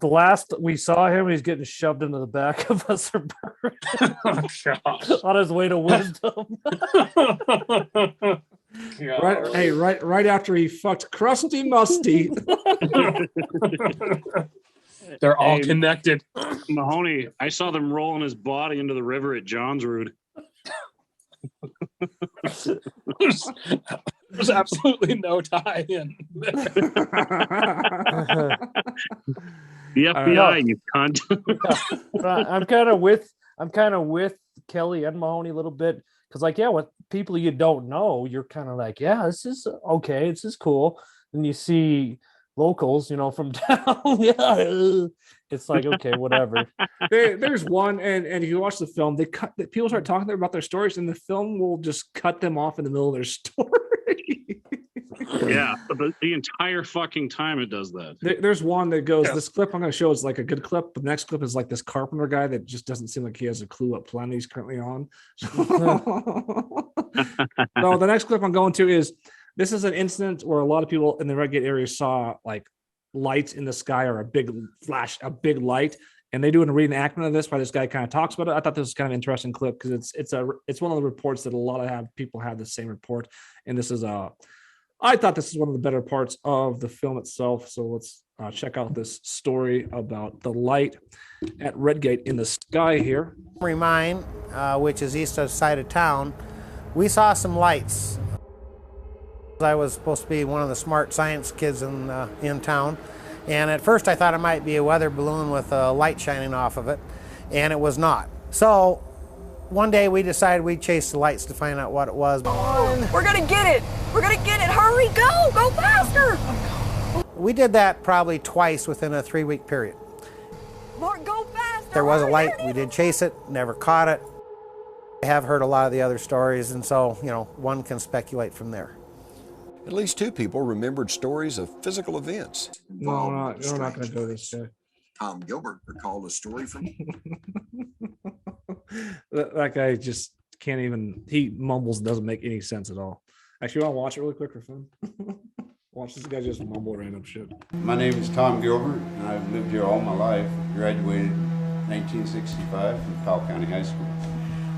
the last we saw him, he's getting shoved into the back of a Suburban on his way to wisdom. Right after he fucked Krusty Musty. They're all connected. Mahoney, I saw them rolling his body into the river at Johnsrud. There's absolutely no tie-in. The FBI, you cunt. I'm kind of with Kelly and Mahoney a little bit because, like, yeah, with people you don't know, you're kind of like, yeah, this is okay, this is cool. And you see locals, you know, from town, yeah, it's like, okay, whatever. There's one, and if you watch the film, people start talking about their stories, and the film will just cut them off in the middle of their story. Yeah, but the entire fucking time it does that. There's one that goes, this clip I'm going to show is like a good clip, but the next clip is like this carpenter guy that just doesn't seem like he has a clue what planet he's currently on. No, the next clip I'm going to is, this is an incident where a lot of people in the Redgate area saw like lights in the sky or a big flash, a big light, and they do a reenactment of this where this guy kind of talks about it. I thought this was kind of an interesting clip because it's one of the reports that a lot of people have the same report, and this is I thought this is one of the better parts of the film itself. So let's check out this story about the light at Redgate in the sky here. Mine, which is east side of town, we saw some lights. I was supposed to be one of the smart science kids in town, and at first I thought it might be a weather balloon with a light shining off of it, and it was not. So one day we decided we'd chase the lights to find out what it was. We're gonna get it! We're gonna get it! Hurry, go! Go faster! We did that probably twice within a 3-week period. Lord, go faster! There was a light, we did chase it, never caught it. I have heard a lot of the other stories, and so, one can speculate from there. At least 2 people remembered stories of physical events. No, we're not going to go this guy. Tom Gilbert recalled a story from... that guy just can't even, he mumbles, doesn't make any sense at all. Actually, you want to watch it really quick for fun? Watch this guy just mumble random shit. My name is Tom Gilbert, and I've lived here all my life. Graduated 1965 from Powell County High School.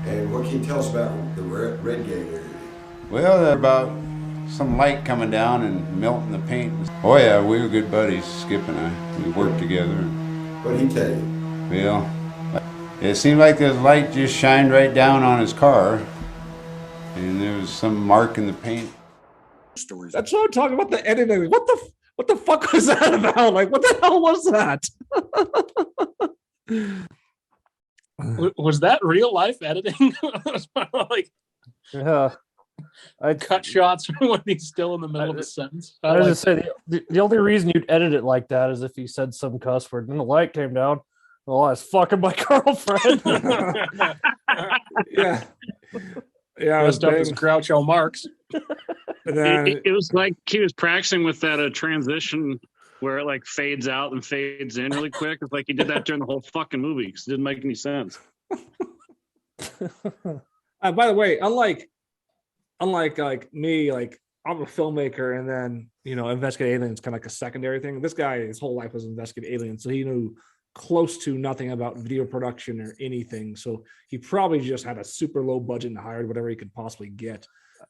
And what can you tell us about the Redgate area? Well, about some light coming down and melting the paint. Oh yeah, we were good buddies, Skip and I. We worked together. What did he tell you? Well, it seemed like the light just shined right down on his car, and there was some mark in the paint. Stories. That's what I'm talking about, the editing. What the fuck was that about? Like, what the hell was that? Was that real life editing? Like, yeah, I cut shots when he's still in the middle of a sentence. I was just saying the only reason you'd edit it like that is if he said some cuss word and the light came down. Oh, I was fucking my girlfriend. Yeah. Yeah, I was dressed up as Groucho Marx. It was like he was practicing with that transition where it like fades out and fades in really quick. It's like he did that during the whole fucking movie because it didn't make any sense. By the way, unlike like me, like I'm a filmmaker and then investigate aliens kind of like a secondary thing. This guy, his whole life was investigating aliens, so he knew close to nothing about video production or anything. So he probably just had a super low budget and hired whatever he could possibly get.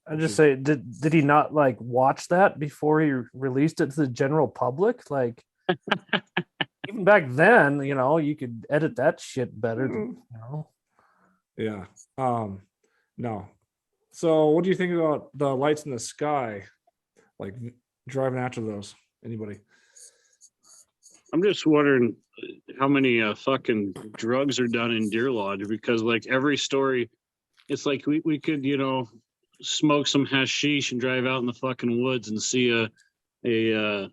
I just say, did he not like watch that before he released it to the general public? Like, even back then, you could edit that shit better. Yeah. No. So, what do you think about the lights in the sky? Like driving after those? Anybody? I'm just wondering how many fucking drugs are done in Deer Lodge, because like every story, it's like we could smoke some hashish and drive out in the fucking woods and see a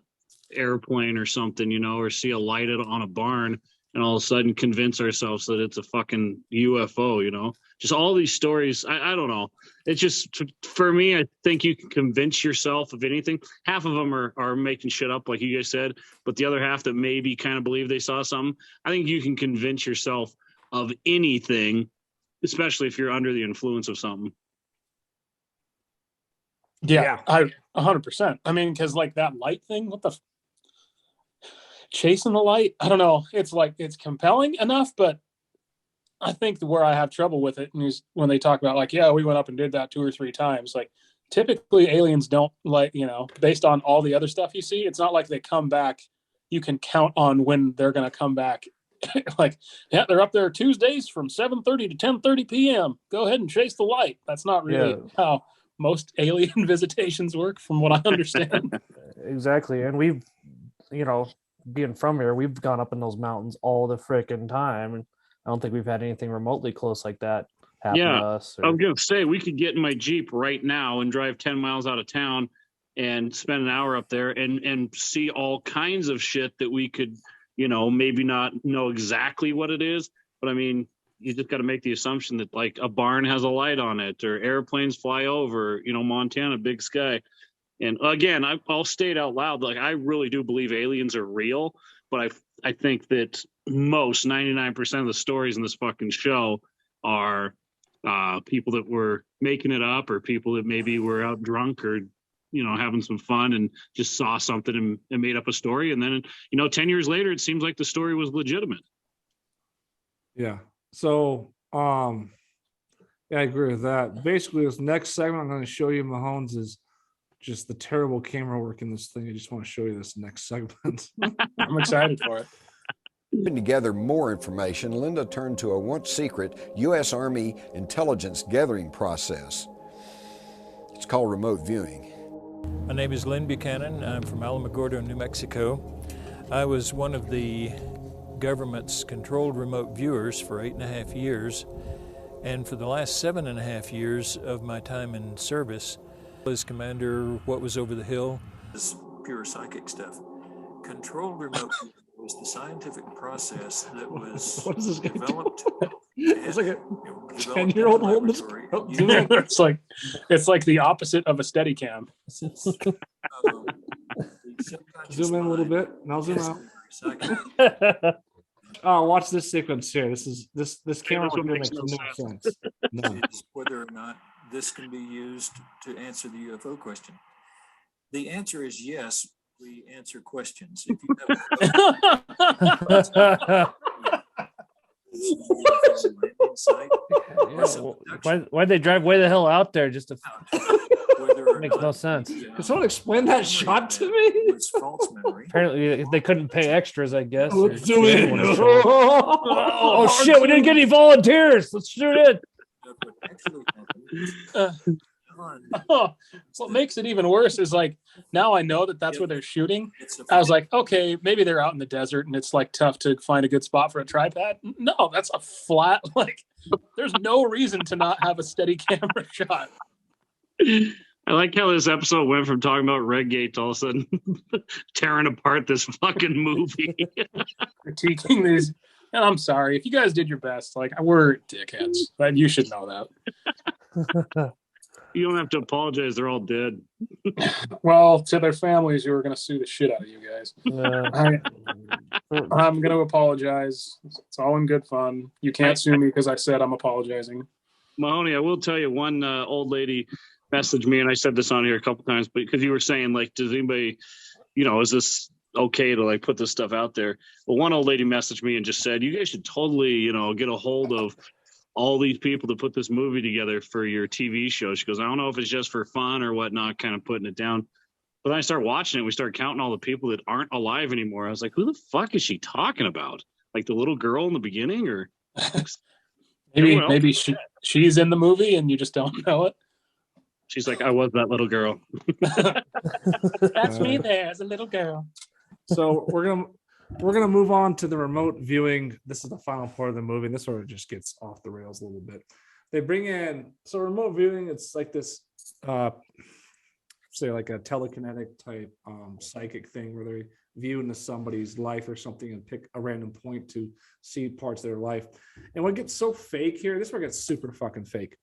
airplane or something, or see a light on a barn, and all of a sudden convince ourselves that it's a fucking UFO. Just all these stories. I don't know. It's just, for me, I think you can convince yourself of anything. Half of them are making shit up, like you guys said, but the other half that maybe kind of believe they saw something, I think you can convince yourself of anything, especially if you're under the influence of something. Yeah. I 100%. I mean, because like that light thing, what the chasing the light, I don't know. It's like, it's compelling enough, but I think where I have trouble with it is when they talk about like, yeah, we went up and did that 2 or 3 times. Like, typically aliens don't, like, based on all the other stuff you see, it's not like they come back. You can count on when they're going to come back. Like, yeah, they're up there Tuesdays from 7:30 to 10:30 p.m. Go ahead and chase the light. That's not really how most alien visitations work, from what I understand. Exactly. And we've, being from here, we've gone up in those mountains all the frickin' time, and I don't think we've had anything remotely close like that happen to us. I was going to say, we could get in my Jeep right now and drive 10 miles out of town and spend an hour up there and see all kinds of shit that we could, maybe not know exactly what it is. But I mean, you just got to make the assumption that like a barn has a light on it, or airplanes fly over, Montana, big sky. And again, I'll state out loud, like, I really do believe aliens are real, but I think that most 99% of the stories in this fucking show are people that were making it up, or people that maybe were out drunk or having some fun and just saw something and made up a story, and then 10 years later it seems like the story was legitimate. Yeah. So, yeah, I agree with that. Basically, this next segment I'm going to show you, Mahomes, is just the terrible camera work in this thing. I just want to show you this next segment. I'm excited for it. Putting together more information, Linda turned to a once secret U.S. Army intelligence gathering process. It's called remote viewing. My name is Lynn Buchanan. I'm from Alamogordo, New Mexico. I was one of the government's controlled remote viewers for 8.5 years. And for the last 7.5 years of my time in service, as commander, what was over the hill? This pure psychic stuff. Controlled remote was the scientific process that was What is this guy developed. It's like a developed 10-year-old in holding this. laboratory. it's like the opposite of a steady cam. Zoom in a little bit, and I'll zoom out. Oh, watch this sequence here. This camera This one makes no sense. No. Is whether or not this can be used to answer the UFO question. The answer is yes. We answer questions. If you have Why'd they drive way the hell out there just to? Makes no sense. Can someone explain that shot to me? Apparently, they couldn't pay extras, I guess. Let's do it. Oh shit! We didn't get any volunteers. Let's shoot it. What makes it even worse is like now I know that that's where they're shooting. I was like, okay, maybe they're out in the desert and it's like tough to find a good spot for a tripod. No, that's a flat. Like, there's no reason to not have a steady camera shot. I like how this episode went from talking about Redgate to all of a sudden tearing apart this fucking movie. Critiquing these. And I'm sorry if you guys did your best. Like, we're dickheads, but you should know that. You don't have to apologize. They're all dead. Well, to their families, you were going to sue the shit out of you guys. I'm going to apologize. It's all in good fun. You can't sue me because I said I'm apologizing. Mahoney, I will tell you, one old lady messaged me, and I said this on here a couple times, but because you were saying, like, does anybody, is this okay to like put this stuff out there? Well, one old lady messaged me and just said, you guys should totally, get a hold of all these people to put this movie together for your TV show. She goes, I don't know if it's just for fun or whatnot, kind of putting it down. But then I started watching it. We started counting all the people that aren't alive anymore. I was like, who the fuck is she talking about? Like the little girl in the beginning, or maybe she's in the movie and you just don't know it. She's like, I was that little girl. That's me there as a little girl. So we're gonna move on to the remote viewing. This is the final part of the movie. This sort of just gets off the rails a little bit. They bring in remote viewing. It's like this, say like a telekinetic type psychic thing where they view into somebody's life or something and pick a random point to see parts of their life. And what gets so fake here, this is where it gets super fucking fake,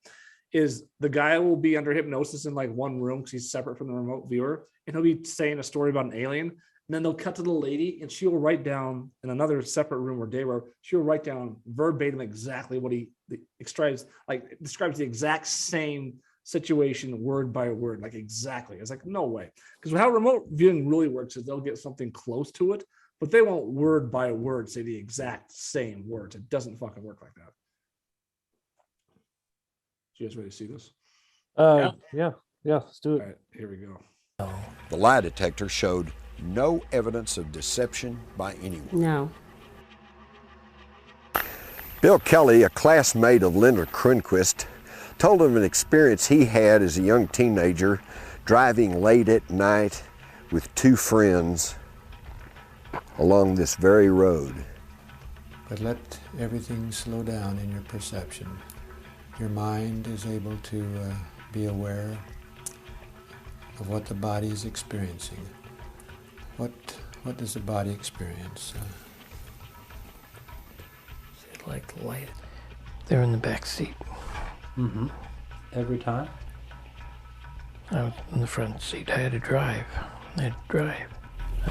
is the guy will be under hypnosis in like one room because he's separate from the remote viewer, and he'll be saying a story about an alien. And then they'll cut to the lady, and she'll write down in another separate room where they were. She'll write down verbatim exactly what he describes the exact same situation word by word, like exactly. It's like, no way. Because how remote viewing really works is they'll get something close to it, but they won't word by word say the exact same words. It doesn't fucking work like that. You guys ready to see this? Yeah, let's do it. All right, here we go. The lie detector showed no evidence of deception by anyone. No. Bill Kelly, a classmate of Leonard Cronquist, told of an experience he had as a young teenager driving late at night with two friends along this very road. But let everything slow down in your perception. Your mind is able to be aware of what the body is experiencing. What does the body experience? Like the light. They're in the back seat. Mm-hmm. Every time? I was in the front seat. I had to drive. I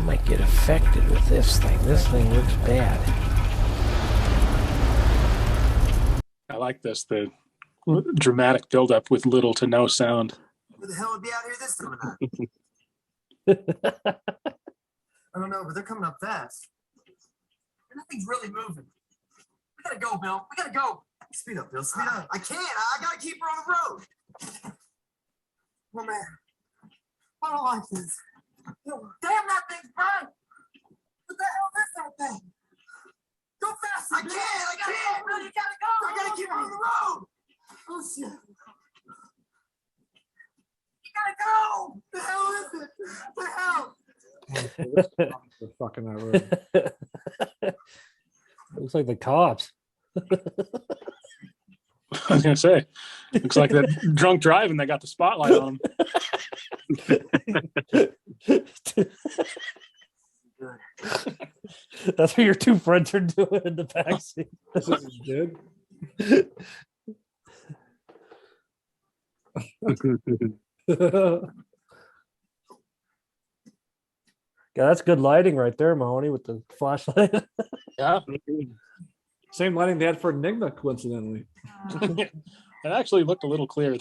might get affected with this thing. This thing looks bad. I like this, the dramatic buildup with little to no sound. Who the hell would be out here this time of night? I don't know, but they're coming up fast. Nothing's really moving. gotta go, Bill. We gotta go. Speed up, Bill. Speed up. I can't. I gotta keep her on the road. Oh, man. I don't like this. Damn, that thing's burnt. What the hell is that thing? Go faster. I can't. I can't. Bill, you gotta go. I gotta keep her on the road. Oh, shit. You gotta go. The hell is it? The hell? The fucking that road. Looks like the cops. I was gonna say, looks like that drunk driving that got the spotlight on him. That's what your two friends are doing in the backseat. This is good. Yeah, that's good lighting right there, Mahoney, with the flashlight. Yeah. Same lighting they had for Enigma, coincidentally. It actually looked a little clearer.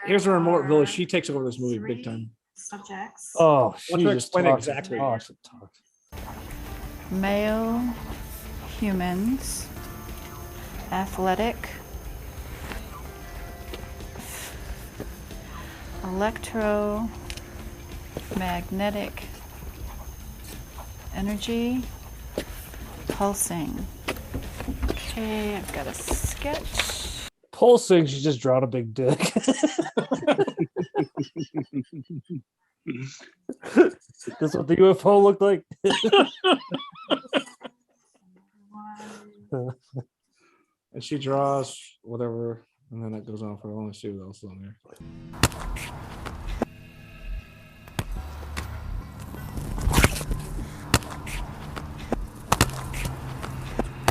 Here's a remote village. She takes over this movie big time. Subjects. Oh, she What's her just explain talks exactly? and talks and talks. Male humans, athletic, electromagnetic energy, pulsing. Okay, I've got a sketch. Pulsing, she just drawn a big dick. That's what the UFO looked like. And she draws whatever, and then it goes on for a long. Let's see what else is on there.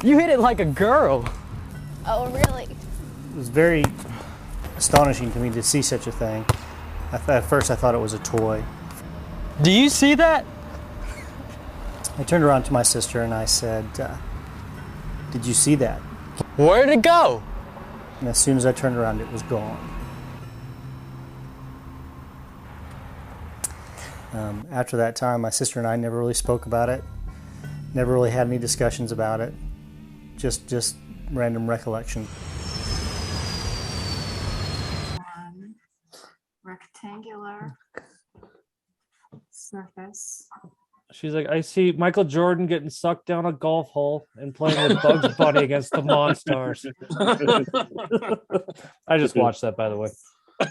You hit it like a girl. Oh, really? It was very astonishing to me to see such a thing. At first, I thought it was a toy. Do you see that? I turned around to my sister and I said, did you see that? Where'd it go? And as soon as I turned around, it was gone. After that time, my sister and I never really spoke about it, never really had any discussions about it, just random recollection. Rectangular surface. She's like, I see Michael Jordan getting sucked down a golf hole and playing with Bugs Bunny against the Monstars. I just watched that, by the way.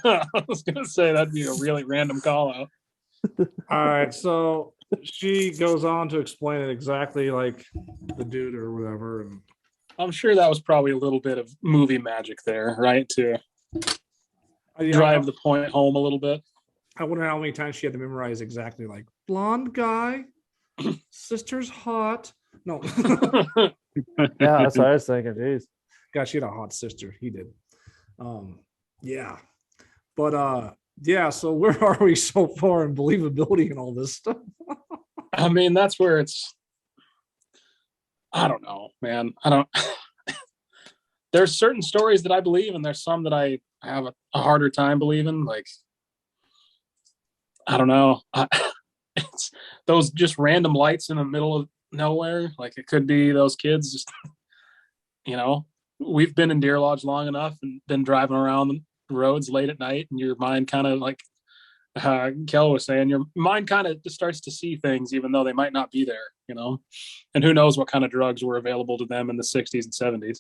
I was gonna say that'd be a really random call out. All right, so she goes on to explain it exactly like the dude or whatever, and I'm sure that was probably a little bit of movie magic there, right? To drive the point home a little bit. I wonder how many times she had to memorize exactly like blonde guy, sister's hot. No. Yeah, that's what I was thinking. Jeez. God, she had a hot sister. He did. Yeah. But yeah, so where are we so far in believability and all this stuff? I mean, that's where it's, I don't know, man. There's certain stories that I believe, and there's some that I have a harder time believing. Like, I don't know. It's those just random lights in the middle of nowhere. Like, it could be those kids just, we've been in Deer Lodge long enough and been driving around the roads late at night, and your mind kind of, like Kel was saying, your mind kind of just starts to see things even though they might not be there, and who knows what kind of drugs were available to them in the 60s and 70s.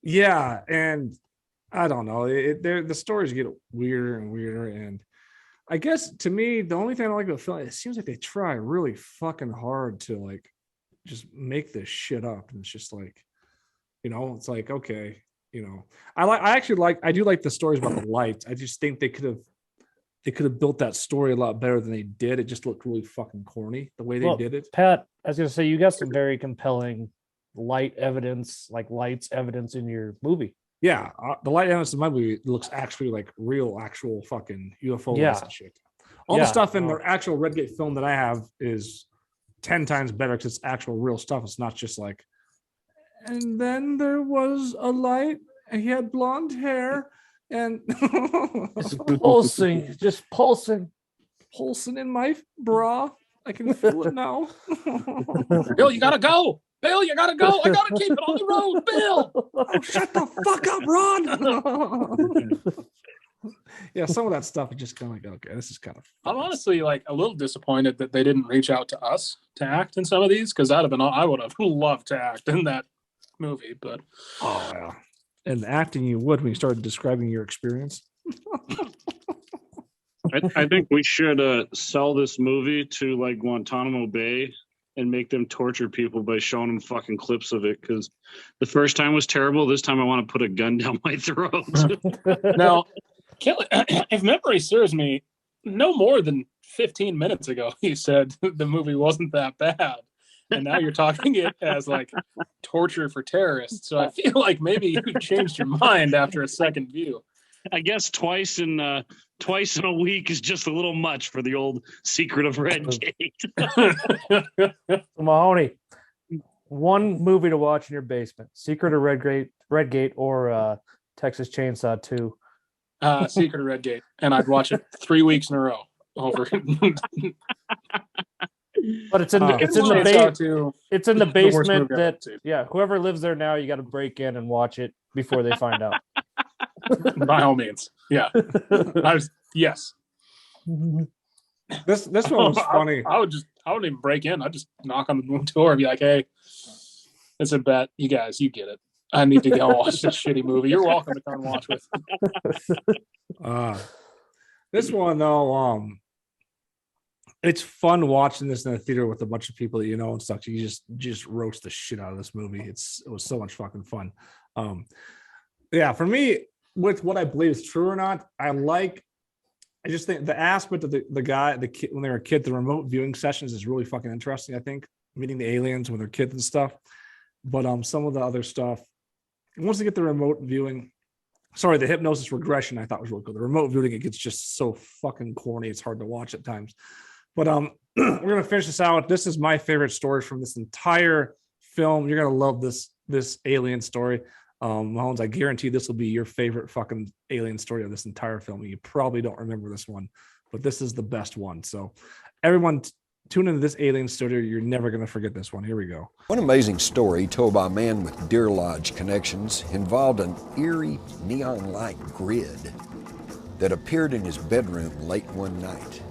Yeah, and I don't know, the stories get weirder and weirder, and I guess to me the only thing I like about the film, it seems like they try really fucking hard to like just make this shit up, and it's just like, it's like, okay, I do like the stories about the lights. I just think they could have built that story a lot better than they did. It just looked really fucking corny the way they did it. Pat, I was gonna say, you got some very compelling lights evidence in your movie. Yeah, the light evidence in my movie looks actually like real, actual fucking UFO lights and shit. All the stuff in the actual Redgate film that I have is 10 times better because it's actual real stuff. It's not just like, and then there was a light and he had blonde hair and pulsing in my bra. I can feel it now. Bill, you gotta go. Bill, you gotta go. I gotta keep it on the road, Bill. Oh, shut the fuck up, Ron. Yeah, some of that stuff is just kind of like, okay, this is kind of. I'm honestly like a little disappointed that they didn't reach out to us to act in some of these, because that'd have been I would have loved to act in that movie. But oh yeah, and acting you would when you started describing your experience. I think we should sell this movie to like Guantanamo Bay and make them torture people by showing them fucking clips of it. Because the first time was terrible. This time I want to put a gun down my throat. Now, Kelly, if memory serves me, no more than 15 minutes ago, he said the movie wasn't that bad. And now you're talking it as like torture for terrorists. So I feel like maybe you changed your mind after a second view. I guess twice in a week is just a little much for the old secret of Redgate. Mahoney, one movie to watch in your basement: Secret of Redgate, or Texas Chainsaw 2. Secret of Redgate, and I'd watch it 3 weeks in a row over. But it's in the basement that whoever lives there now, you got to break in and watch it before they find out. By all means, yeah. Yes. This one was funny. I wouldn't even break in. I'd just knock on the door and be like, "Hey, it's a bet. You guys, you get it. I need to go watch this shitty movie. You're welcome to come watch with." This one though, it's fun watching this in the theater with a bunch of people that you know and stuff. You just roast the shit out of this movie. It was so much fucking fun. Yeah, for me, with what I believe is true or not, I just think the aspect of the kid when they were a kid, the remote viewing sessions is really fucking interesting. I think meeting the aliens when they're kids and stuff. But some of the other stuff, once they get the remote viewing, the hypnosis regression, I thought was really cool. The remote viewing, it gets just so fucking corny. It's hard to watch at times. But we're gonna finish this out. This is my favorite story from this entire film. You're gonna love this alien story. Mahomes, I guarantee this will be your favorite fucking alien story of this entire film. You probably don't remember this one, but this is the best one. So everyone tune into this alien story. You're never going to forget this one. Here we go. One amazing story told by a man with Deer Lodge connections involved an eerie neon-like grid that appeared in his bedroom late one night.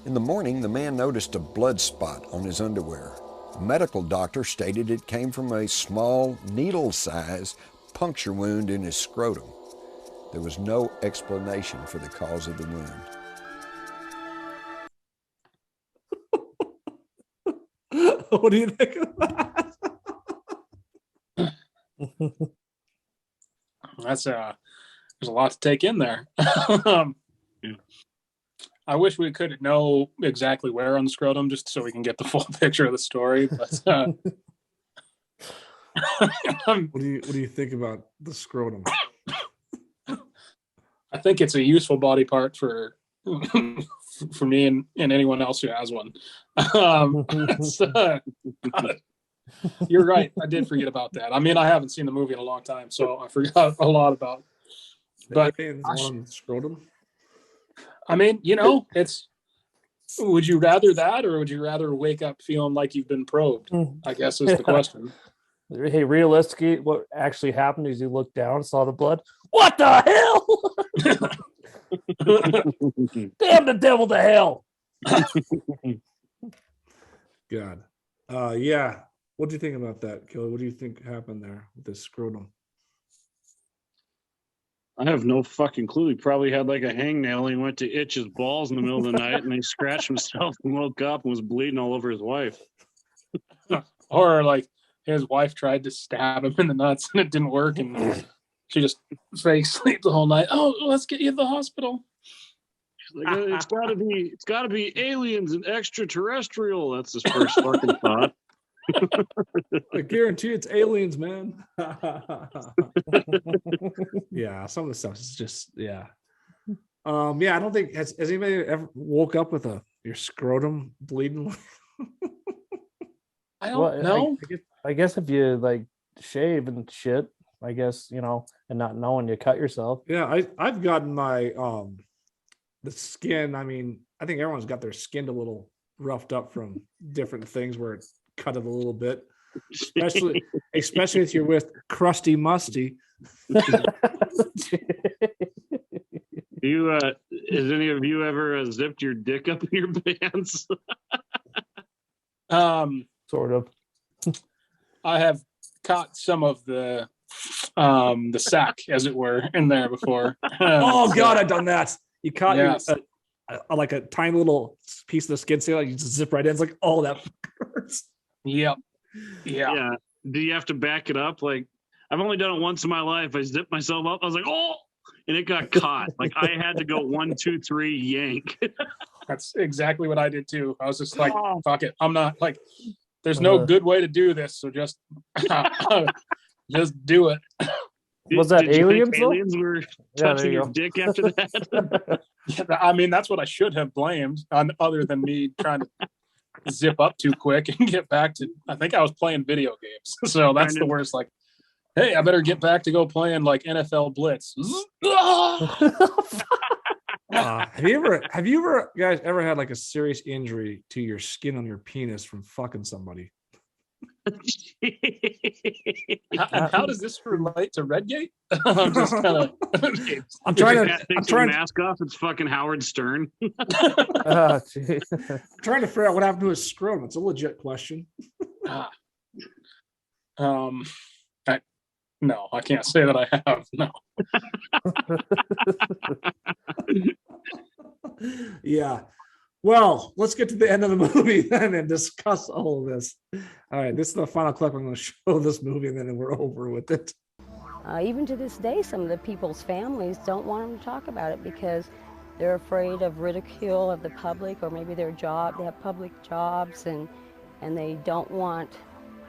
In the morning, the man noticed a blood spot on his underwear. A medical doctor stated it came from a small, needle-sized puncture wound in his scrotum. There was no explanation for the cause of the wound. What do you think of that? There's a lot to take in there. I wish we could know exactly where on the scrotum, just so we can get the full picture of the story. But what do you think about the scrotum? I think it's a useful body part for me and anyone else who has one. You're right. I did forget about that. I mean, I haven't seen the movie in a long time, so I forgot a lot about it. But scrotum. I mean, it's, would you rather that, or would you rather wake up feeling like you've been probed? I guess is the question. Hey, realistically, what actually happened is you looked down, saw the blood. What the hell? Damn the devil to hell. God. Yeah. What do you think about that, Kelly? What do you think happened there with this scrotum? I have no fucking clue. He probably had like a hangnail. He went to itch his balls in the middle of the night, and he scratched himself and woke up and was bleeding all over his wife. Or like his wife tried to stab him in the nuts and it didn't work, and she just fake sleep the whole night. Oh, let's get you to the hospital. She's like, it's gotta be aliens and extraterrestrial. That's his first fucking thought. I guarantee it's aliens, man. Yeah, some of the stuff is just yeah. Yeah, I don't think has anybody ever woke up with your scrotum bleeding? I don't know. I guess if you like shave and shit, I guess, you know, and not knowing you cut yourself. Yeah, I've gotten my the skin. I mean, I think everyone's got their skin a little roughed up from different things where it cut it a little bit, especially if you're with Crusty Musty. Has any of you ever zipped your dick up in your pants? Sort of. I have caught some of the sack, as it were, in there before. Oh God, I've done that. You caught Yes. like a tiny little piece of the skin, so like you just zip right in. It's like, oh, that hurts. Yep. Yeah. Do you have to back it up? Like, I've only done it once in my life. I zipped myself up. I was like, oh, and it got caught. Like I had to go 1, 2, 3, yank. That's exactly what I did too. I was just like, fuck it. I'm not like, there's no good way to do this. So just do it. Was that aliens? Aliens were touching your dick after that. I mean, that's what I should have blamed on, other than me trying to zip up too quick and get back to, I think I was playing video games. So that's the worst. Like, hey, I better get back to go playing like NFL Blitz. Have you ever guys ever had like a serious injury to your skin on your penis from fucking somebody? How does this relate to Redgate? I'm just kind of. I'm trying to mask off. It's fucking Howard Stern. I'm trying to figure out what happened to his scrotum. It's a legit question. No, I can't say that I have. No. Yeah. Well, let's get to the end of the movie then and discuss all of this. All right, this is the final clip. I'm going to show this movie and then we're over with it. Even to this day, some of the people's families don't want them to talk about it because they're afraid of ridicule of the public, or maybe they have public jobs, and they don't want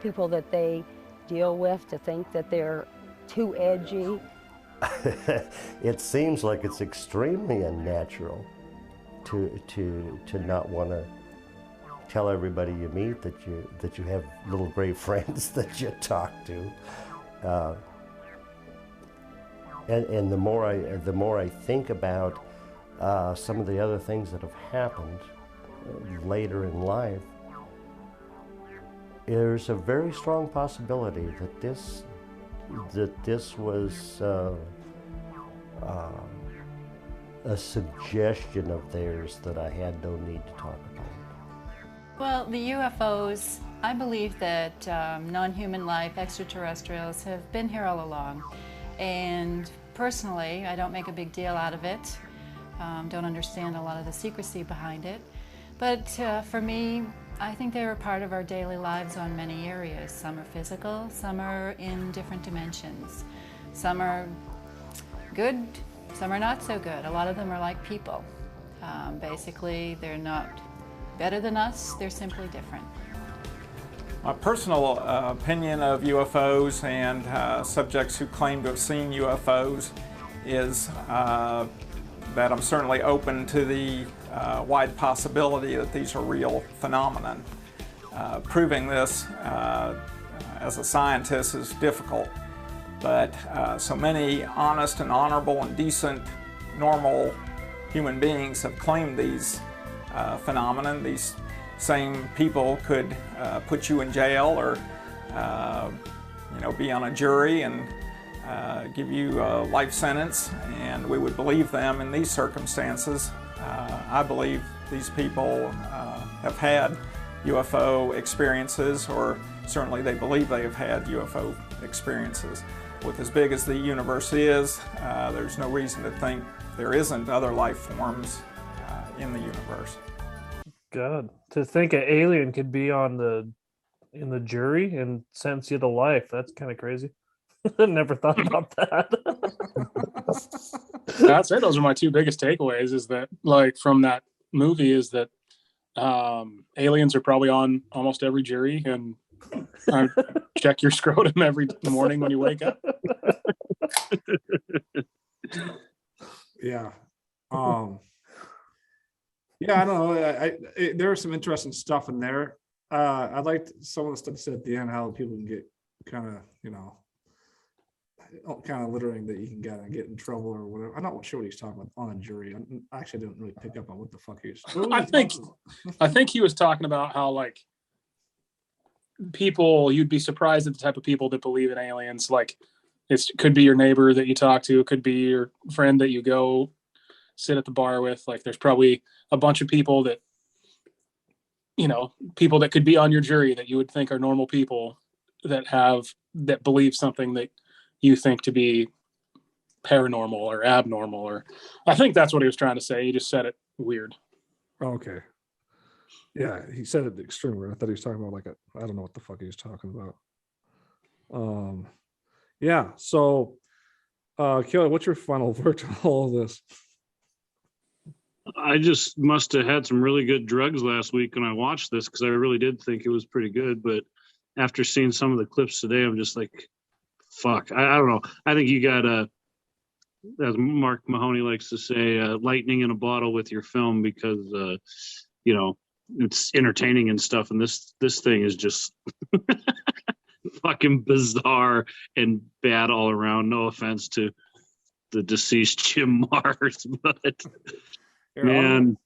people that they deal with to think that they're too edgy. It seems like it's extremely unnatural to not want to tell everybody you meet that you have little gray friends that you talk to, and the more I think about some of the other things that have happened later in life, there's a very strong possibility that this was a suggestion of theirs that I had no need to talk about. Well, the UFOs, I believe that non-human life, extraterrestrials, have been here all along. And personally, I don't make a big deal out of it. Don't understand a lot of the secrecy behind it. But for me, I think they're a part of our daily lives on many areas. Some are physical, some are in different dimensions. Some are good, some are not so good. A lot of them are like people. Basically, they're not better than us, they're simply different. My personal opinion of UFOs and subjects who claim to have seen UFOs is that I'm certainly open to the wide possibility that these are real phenomenon. Proving this as a scientist is difficult, but so many honest and honorable and decent, normal human beings have claimed these phenomenon. These same people could put you in jail or be on a jury and give you a life sentence, and we would believe them in these circumstances. I believe these people have had UFO experiences or certainly they believe they have had UFO experiences. With as big as the universe is, there's no reason to think there isn't other life forms in the universe. God, to think an alien could be in the jury and sentence you to life, that's kind of crazy. I never thought about that. I'd say those are my two biggest takeaways, is that, like, from that movie, is that aliens are probably on almost every jury, and check your scrotum every morning when you wake up. Yeah. Yeah, I don't know. There was some interesting stuff in there. I liked some of the stuff said at the end, how people can get kind of, kind of littering, that you can get in trouble or whatever. I'm not sure what he's talking about on a jury. I actually didn't really pick up on what the fuck he was. I think he was talking about how, like, people, you'd be surprised at the type of people that believe in aliens. Like, it could be your neighbor that you talk to, it could be your friend that you go sit at the bar with. Like, there's probably a bunch of people that, people that could be on your jury that you would think are normal people that believe something that you think to be paranormal or abnormal, or I think that's what he was trying to say. He just said it weird. Okay. Yeah, he said it extremely weird. I thought he was talking about I don't know what the fuck he was talking about. Yeah. So, Kelly, what's your final word to all of this? I just must have had some really good drugs last week when I watched this, because I really did think it was pretty good. But after seeing some of the clips today, I'm just like, fuck. I don't know. I think you got as Mark Mahoney likes to say, lightning in a bottle with your film, because it's entertaining and stuff, and this thing is just fucking bizarre and bad all around. No offense to the deceased Jim Mars, but man,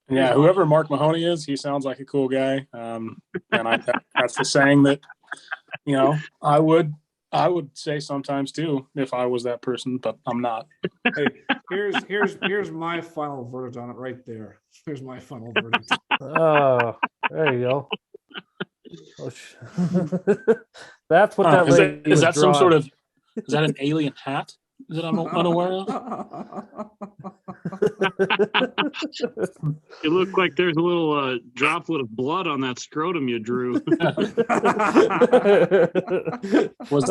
yeah, whoever Mark Mahoney is, he sounds like a cool guy. And that's the saying that I would say sometimes too if I was that person, but I'm not. Hey, here's my final verdict on it right there. Here's my final verdict. Oh, there you go. That's what that lady is that drawing. some sort of, is that an alien hat that I'm unaware of? It looked like there's a little droplet of blood on that scrotum you drew. Was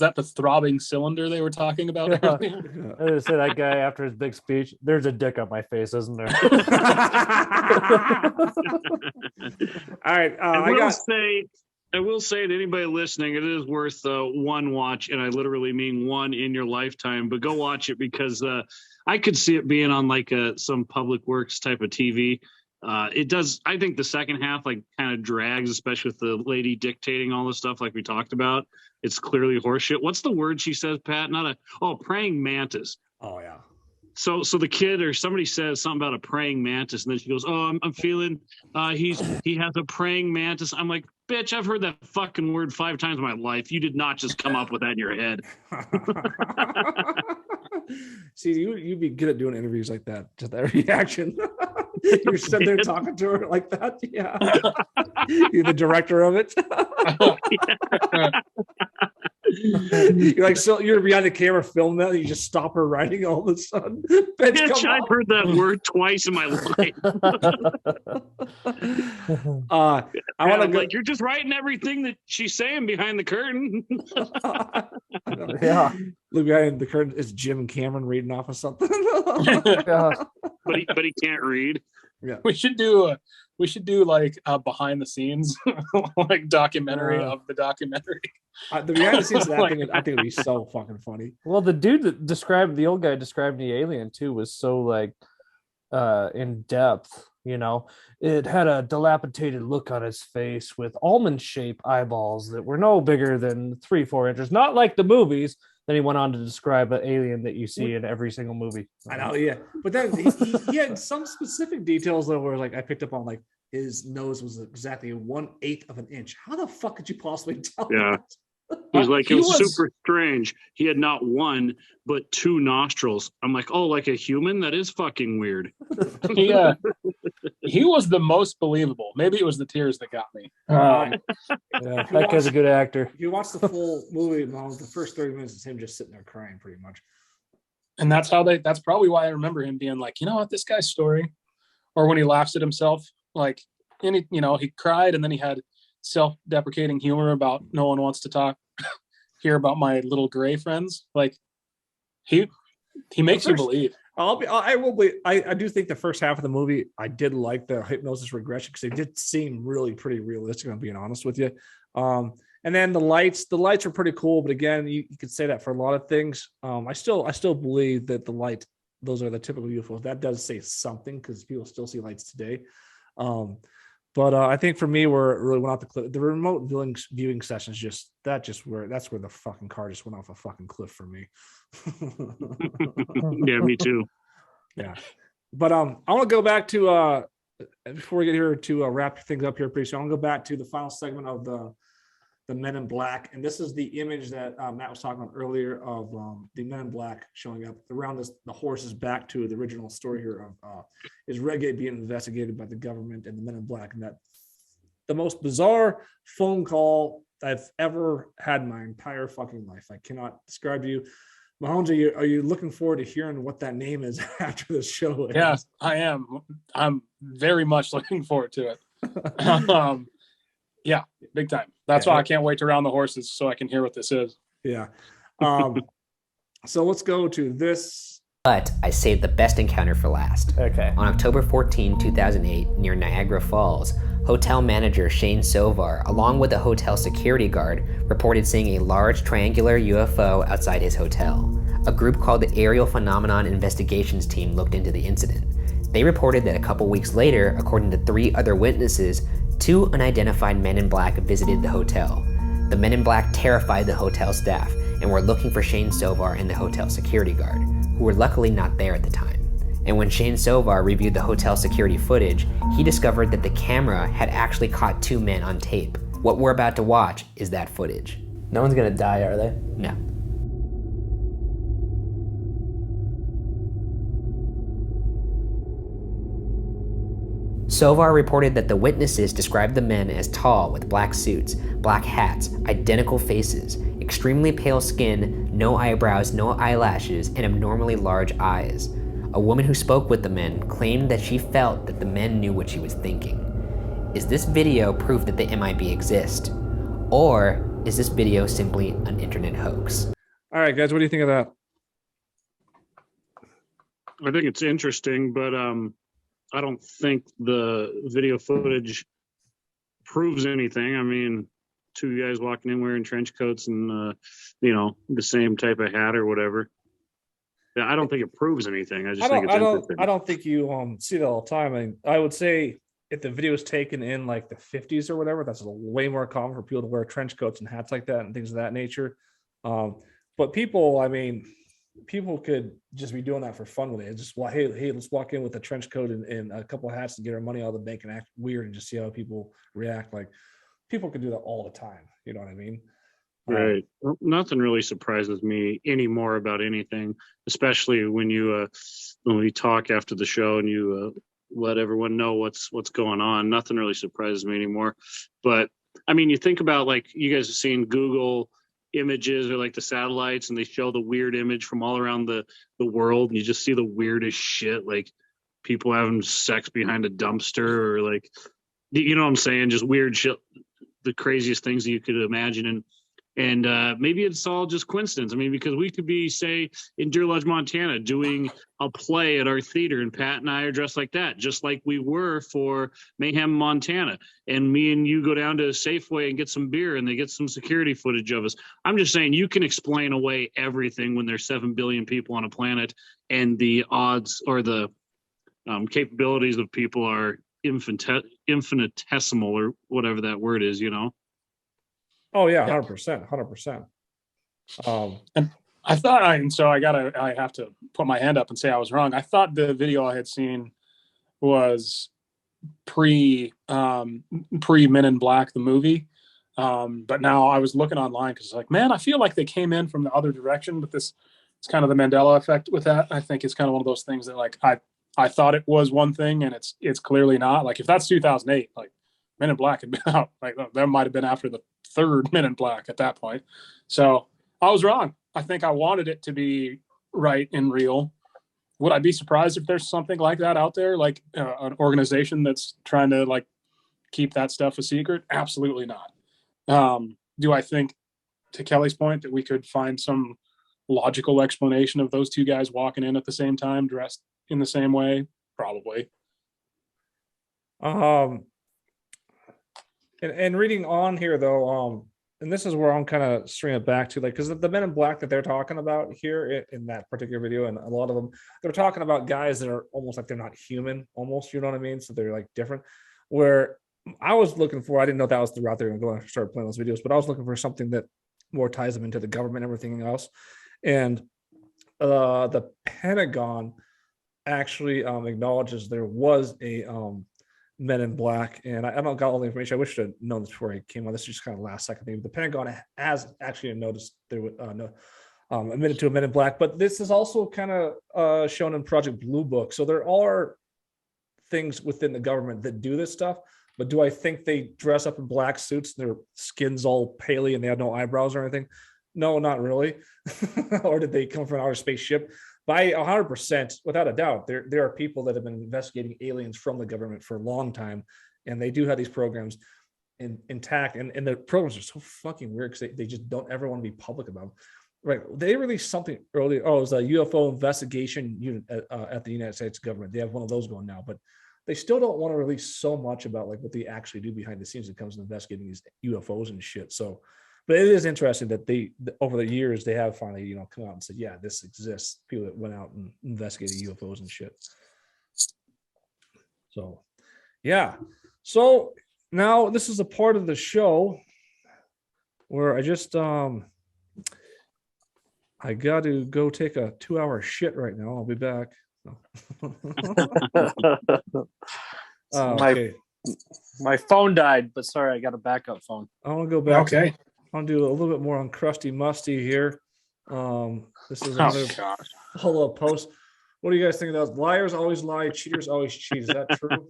that the throbbing cylinder they were talking about earlier? I just say that guy after his big speech, there's a dick on my face, isn't there? All right. I will say to anybody listening, it is worth one watch, and I literally mean one in your lifetime. But go watch it, because I could see it being on like some public works type of TV. It does. I think the second half kind of drags, especially with the lady dictating all the stuff like we talked about. It's clearly horseshit. What's the word she says, Pat? Praying mantis. Oh yeah. So the kid or somebody says something about a praying mantis, and then she goes, "Oh, I'm feeling he has a praying mantis." I'm like, bitch, I've heard that fucking word 5 times in my life. You did not just come up with that in your head. See, you'd be good at doing interviews like that. Just that reaction. You're sitting there talking to her like that. Yeah. You're the director of it. You're like, so you're behind the camera filming that, and you just stop her writing all of a sudden. Bitch, I've heard that word twice in my life. I want to go. Like, you're just writing everything that she's saying behind the curtain. Yeah. Look behind the curtain. It's Jim Cameron reading off of something. But he can't read. Yeah. We should do like a behind the scenes like documentary of the documentary. The behind the scenes of that thing, I think it'd be so fucking funny. Well, the dude that described the old guy described the alien too was so in depth. It had a dilapidated look on his face with almond-shaped eyeballs that were no bigger than 3-4 inches, not like the movies. Then he went on to describe an alien that you see in every single movie. I know, yeah. But then he had some specific details that were I picked up on, his nose was exactly 1/8 of an inch. How the fuck could you possibly tell? Yeah. He's like, it was super strange. He had not 1, but 2 nostrils. I'm like, oh, like a human? That is fucking weird. Yeah. he was the most believable. Maybe it was the tears that got me. Yeah, that guy's a good actor. If you watch the full movie, the first 30 minutes is him just sitting there crying, pretty much. And that's probably why I remember him being like, you know what, this guy's story, or when he laughs at himself, like, he cried, and then he had self-deprecating humor about no one wants to hear about my little gray friends. Like, he makes you believe. I do think the first half of the movie, I did like the hypnosis regression, because they did seem really pretty realistic, I'm being honest with you. And then the lights are pretty cool, but again, you could say that for a lot of things. I still believe that those are the typical UFOs. That does say something, because people still see lights today. But I think for me, where it really went off the cliff, the remote viewing sessions, that's where the fucking car just went off a fucking cliff for me. Yeah, me too. Yeah, but I want to go back to before we get here to wrap things up here pretty soon. I want to go back to the final segment of the Men in Black, and this is the image that Matt was talking about earlier of the Men in Black showing up around the horse's back to the original story here of is Redgate being investigated by the government and the Men in Black, and that the most bizarre phone call I've ever had in my entire fucking life. I cannot describe to you. Mahomes, are you looking forward to hearing what that name is after the show? Yeah, I am. I'm very much looking forward to it. Yeah, big time. That's why I can't wait to round the horses so I can hear what this is. Yeah. So let's go to this. But I saved the best encounter for last. Okay. On October 14, 2008, near Niagara Falls, hotel manager Shane Sovar, along with a hotel security guard, reported seeing a large triangular UFO outside his hotel. A group called the Aerial Phenomenon Investigations Team looked into the incident. They reported that a couple weeks later, according to 3 other witnesses, 2 unidentified men in black visited the hotel. The men in black terrified the hotel staff and were looking for Shane Sovar and the hotel security guard, who were luckily not there at the time. And when Shane Sovar reviewed the hotel security footage, he discovered that the camera had actually caught 2 men on tape. What we're about to watch is that footage. No one's gonna die, are they? No. Sovar reported that the witnesses described the men as tall with black suits, black hats, identical faces, extremely pale skin, no eyebrows, no eyelashes, and abnormally large eyes. A woman who spoke with the men claimed that she felt that the men knew what she was thinking. Is this video proof that the MIB exist? Or is this video simply an internet hoax? All right, guys, what do you think of that? I think it's interesting, but I don't think the video footage proves anything. I mean, 2 guys walking in wearing trench coats and the same type of hat or whatever. I don't think it proves anything. I just think it's interesting. I don't think you see that all the time. I mean, I would say if the video is taken in like the 50s or whatever, that's way more common for people to wear trench coats and hats like that and things of that nature. But people could just be doing that for fun with it. It's just, well, hey, let's walk in with a trench coat and a couple of hats and get our money out of the bank and act weird and just see how people react. Like, people can do that all the time. You know what I mean? Right. Well, nothing really surprises me anymore about anything, especially when we talk after the show and you let everyone know what's going on. Nothing really surprises me anymore. But I mean, you think about, like, you guys have seen Google images or like the satellites, and they show the weird image from all around the world, and you just see the weirdest shit, like people having sex behind a dumpster, or like, you know what I'm saying, just weird shit, the craziest things that you could imagine. And maybe it's all just coincidence. I mean, because we could be, say, in Deer Lodge, Montana, doing a play at our theater, and Pat and I are dressed like that, just like we were for Mayhem, Montana. And me and you go down to Safeway and get some beer, and they get some security footage of us. I'm just saying, you can explain away everything when there's 7 billion people on a planet, and the odds or the capabilities of people are infinitesimal, or whatever that word is, you know? Oh yeah, 100%. And I thought, I have to put my hand up and say I was wrong. I thought the video I had seen was pre Men in Black, the movie. But now I was looking online because it's like, man, I feel like they came in from the other direction, but it's kind of the Mandela effect with that. I think it's kind of one of those things that, like, I I thought it was one thing, and it's clearly not. Like if that's 2008, like Men in Black had been out. Like that might have been after the third Men in Black at that point. So I was wrong. I think I wanted it to be right and real. Would I be surprised if there's something like that out there, like an organization that's trying to like keep that stuff a secret? Absolutely not. Do I think, to Kelly's point, that we could find some logical explanation of those two guys walking in at the same time, dressed in the same way? Probably. And reading on here though, and this is where I'm kind of stringing it back to, like, because the Men in Black that they're talking about here in that particular video, and a lot of them, they're talking about guys that are almost like they're not human, almost, you know what I mean? So they're like different. Where I was looking for, I didn't know that was the route they were going to start playing those videos, but I was looking for something that more ties them into the government and everything else. And the Pentagon actually acknowledges there was a Men in Black, and I don't got all the information. I wish I had known this before I came on. This is just kind of last second thing. The Pentagon has actually noticed there was admitted to a Men in Black, but this is also kind of shown in Project Blue Book. So there are things within the government that do this stuff. But do I think they dress up in black suits and their skin's all paley and they have no eyebrows or anything? No, not really. Or did they come from an outer spaceship? By 100%, without a doubt, there are people that have been investigating aliens from the government for a long time, and they do have these programs intact. And the programs are so fucking weird because they just don't ever want to be public about them. Right? They released something earlier. Oh, it was a UFO investigation unit at the United States government. They have one of those going now, but they still don't want to release so much about like what they actually do behind the scenes when it comes to investigating these UFOs and shit. So, but it is interesting that they, over the years, they have finally, come out and said, yeah, this exists. People that went out and investigated UFOs and shit. So, yeah. So now this is a part of the show where I just, I got to go take a 2-hour shit right now. I'll be back. Okay. My phone died, but sorry, I got a backup phone. I want to go back. Okay. I'll do a little bit more on Crusty Musty here. This is another follow-up post. What do you guys think of those? Liars always lie, cheaters always cheat. Is that true?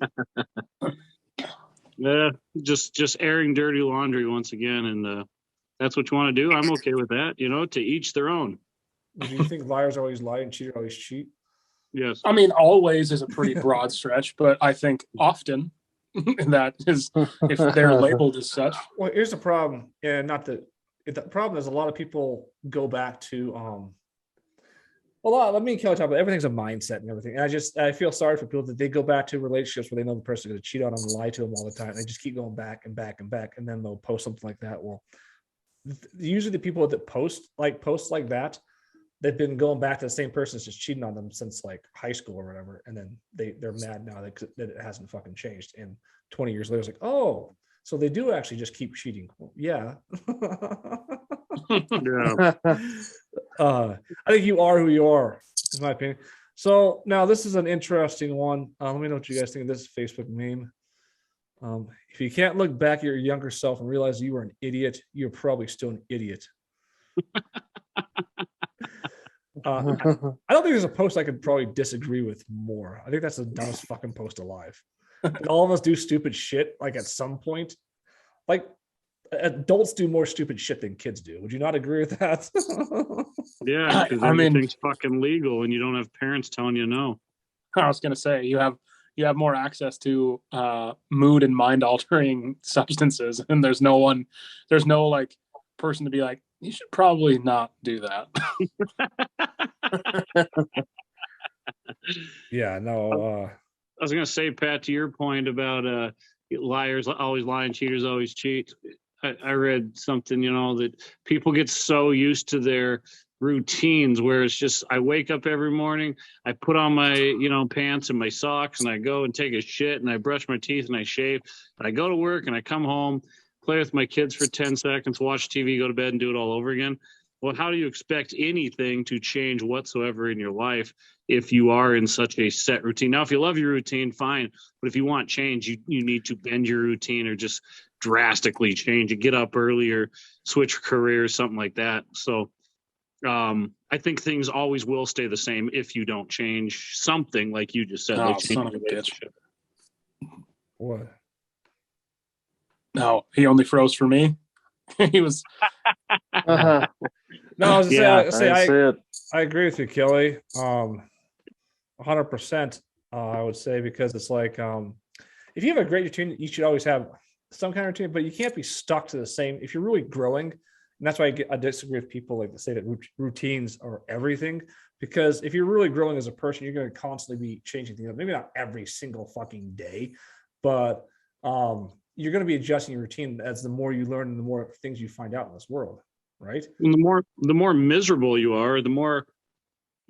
Yeah, just airing dirty laundry once again, and that's what you want to do. I'm okay with that. To each their own. Do you think liars always lie and cheaters always cheat? Yes. I mean, always is a pretty broad stretch, but I think often that is, if they're labeled as such. Well, here's the problem, and the problem is a lot of people go back to let me Kelly talk about everything's a mindset and everything. And I feel sorry for people that they go back to relationships where they know the person is going to cheat on them and lie to them all the time. They just keep going back and back and back, and then they'll post something like that. Well, usually the people that post like that, they've been going back to the same person that's just cheating on them since like high school or whatever, and then they're mad now that it hasn't fucking changed. And 20 years later, it's like, oh, so they do actually just keep cheating. Well, yeah. Yeah. I think you are who you are, in my opinion. So now this is an interesting one. Let me know what you guys think of this Facebook meme. If you can't look back at your younger self and realize you were an idiot, you're probably still an idiot. I don't think there's a post I could probably disagree with more. I think that's the dumbest fucking post alive. Like, all of us do stupid shit, like at some point. Like adults do more stupid shit than kids do. Would you not agree with that? Yeah, because everything's fucking legal and you don't have parents telling you no. I was gonna say you have more access to mood and mind altering substances, and there's no like person to be like, you should probably not do that. Yeah, no. I was going to say, Pat, to your point about liars always lie and cheaters always cheat. I read something, that people get so used to their routines where it's just, I wake up every morning, I put on my, pants and my socks, and I go and take a shit, and I brush my teeth and I shave, and I go to work and I come home, play with my kids for 10 seconds, watch TV, go to bed, and do it all over again. Well, how do you expect anything to change whatsoever in your life if you are in such a set routine? Now, if you love your routine, fine. But if you want change, you need to bend your routine or just drastically change it. Get up earlier, switch careers, something like that. So I think things always will stay the same if you don't change something, like you just said. Oh, like son of a bitch. relationship. What? No, he only froze for me. He was. Uh-huh. No, I was Yeah, gonna say, that's it. I agree with you, Kelly. 100%. I would say, because it's like, if you have a great routine, you should always have some kind of routine, but you can't be stuck to the same. If you're really growing, and that's why I disagree with people like to say that routines are everything. Because if you're really growing as a person, you're going to constantly be changing things. Maybe not every single fucking day, but you're going to be adjusting your routine as the more you learn and the more things you find out in this world, right? And the more miserable you are, the more,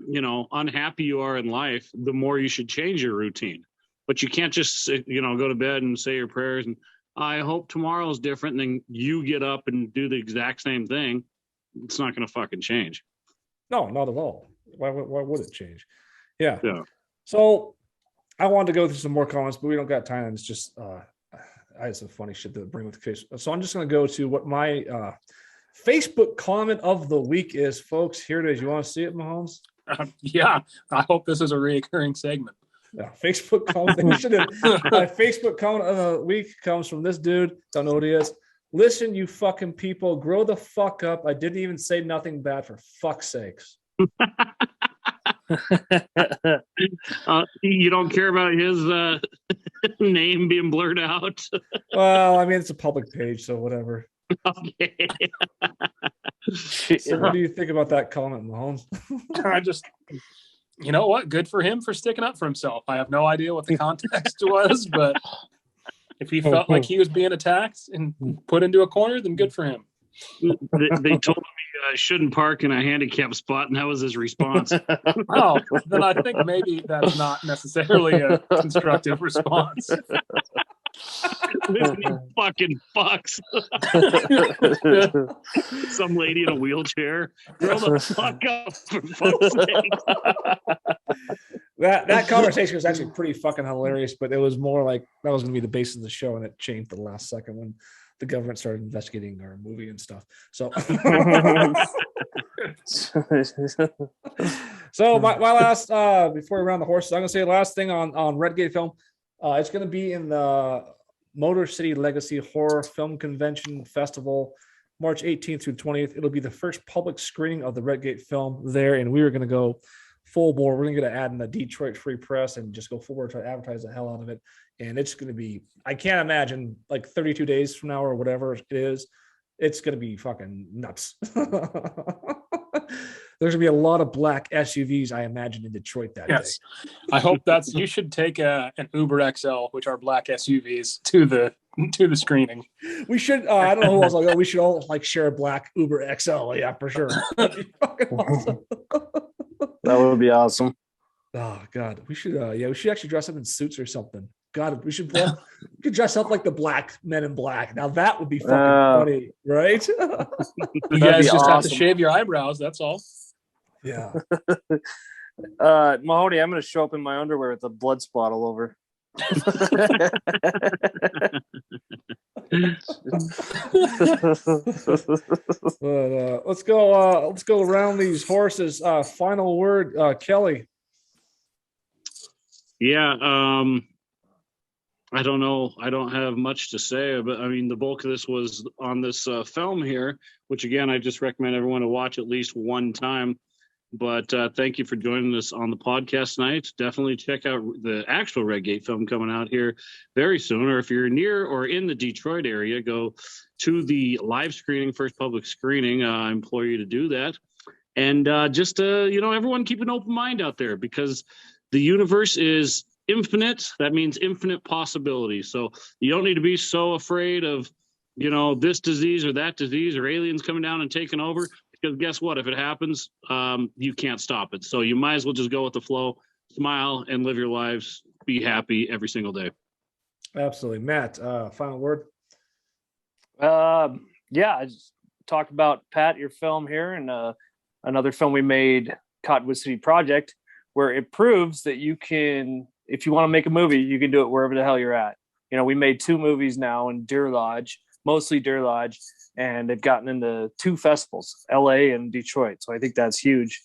you know, unhappy you are in life, the more you should change your routine. But you can't just go to bed and say your prayers and I hope tomorrow's different, and then you get up and do the exact same thing. It's not going to fucking change. No, not at all. Why would it change? Yeah. Yeah. So I wanted to go through some more comments, but we don't got time. It's just I had some funny shit to bring with the case. So I'm just going to go to what my Facebook comment of the week is, folks. Here it is. You want to see it, Mahomes? Yeah. I hope this is a recurring segment. Yeah, Facebook comment. My Facebook comment of the week comes from this dude. Don't know what he is. Listen, you fucking people, grow the fuck up. I didn't even say nothing bad, for fuck's sakes. You don't care about his name being blurred out? Well, I mean, it's a public page, so whatever. Okay. So what do you think about that comment, Mahomes? I just, you know what? Good for him for sticking up for himself. I have no idea what the context was, but if he felt like he was being attacked and put into a corner, then good for him. They told me I shouldn't park in a handicapped spot, and that was his response. Oh, then I think maybe that's not necessarily a constructive response. Listen, you fucking fucks. Some lady in a wheelchair. Grow the fuck up, for fuck's sake. That conversation was actually pretty fucking hilarious, but it was more like that was going to be the basis of the show, and it changed at the last second when the government started investigating our movie and stuff. So, so my last before we round the horses, I'm going to say the last thing on Redgate film. It's going to be in the Motor City Legacy Horror Film Convention Festival, March 18th through 20th. It'll be the first public screening of the Redgate film there, and we were going to go full bore. We're going to add in the Detroit Free Press and just go forward, try to advertise the hell out of it. And it's going to be, I can't imagine, like 32 days from now or whatever it is, it's going to be fucking nuts. There's going to be a lot of black SUVs, I imagine, in Detroit that day. I hope you should take an Uber XL, which are black SUVs, to the screening. We should, I don't know who else I'll go. We should all like share a black Uber XL. Yeah, for sure. That'd be fucking awesome. That would be awesome. Oh God, we should we should actually dress up in suits or something. God, we should dress up like the black men in black. Now that would be fucking funny, right? You guys just have to shave your eyebrows, that's all. Yeah. Mahoney, I'm gonna show up in my underwear with a blood spot all over. But let's go around these horses. Final word, Kelly. Yeah, I don't know. I don't have much to say, but I mean, the bulk of this was on this film here, which again, I just recommend everyone to watch at least one time. But thank you for joining us on the podcast tonight. Definitely check out the actual Redgate film coming out here very soon. Or if you're near or in the Detroit area, go to the live screening, first public screening. I implore you to do that. And just, everyone keep an open mind out there, because the universe is infinite. That means infinite possibilities. So you don't need to be so afraid of, this disease or that disease or aliens coming down and taking over. Because guess what? If it happens, you can't stop it. So you might as well just go with the flow, smile, and live your lives. Be happy every single day. Absolutely. Matt, final word? I just talked about, Pat, your film here, and another film we made, Cottonwood City Project, where it proves that you can, if you want to make a movie, you can do it wherever the hell you're at. We made 2 movies now in Deer Lodge, mostly Deer Lodge, and they've gotten into 2 festivals, LA and Detroit. So I think that's huge.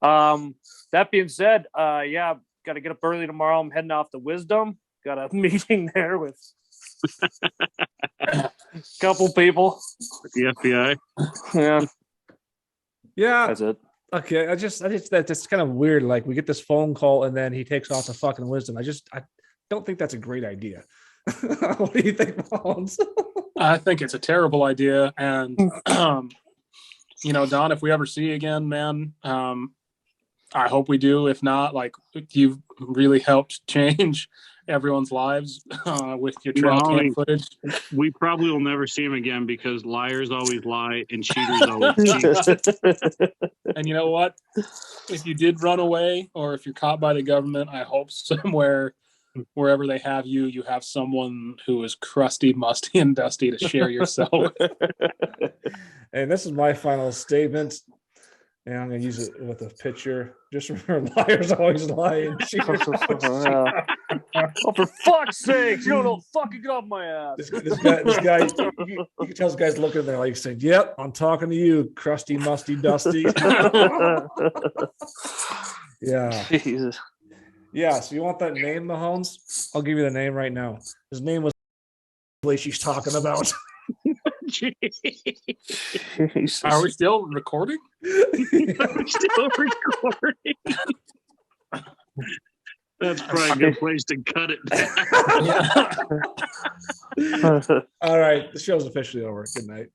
That being said, yeah, got to get up early tomorrow. I'm heading off to Wisdom. Got a meeting there with a couple people. The FBI. Yeah. Yeah. That's it. Okay. I just that's kind of weird. Like we get this phone call and then he takes off to fucking Wisdom. I don't think that's a great idea. What do you think, Bones? I think it's a terrible idea. And, you know, Don, if we ever see you again, man, I hope we do. If not, like, you've really helped change everyone's lives with your trail cam footage. We probably will never see him again because liars always lie and cheaters always cheat. And you know what? If you did run away or if you're caught by the government, I hope somewhere, wherever they have you, you have someone who is crusty, musty, and dusty to share yourself with. And this is my final statement. And I'm going to use it with a picture. Just remember, liars always lie and cheaters always cheat. Oh, for fuck's sake! You don't know, fucking get off my ass. This guy, you can tell this guy's looking there like saying, "Yep, I'm talking to you, crusty, musty, dusty." Yeah. Jesus. Yeah. So you want that name, Mahomes? I'll give you the name right now. His name was the place she's talking about. Are we still recording? We're still recording. That's probably a good place to cut it down. All right. The show's officially over. Good night.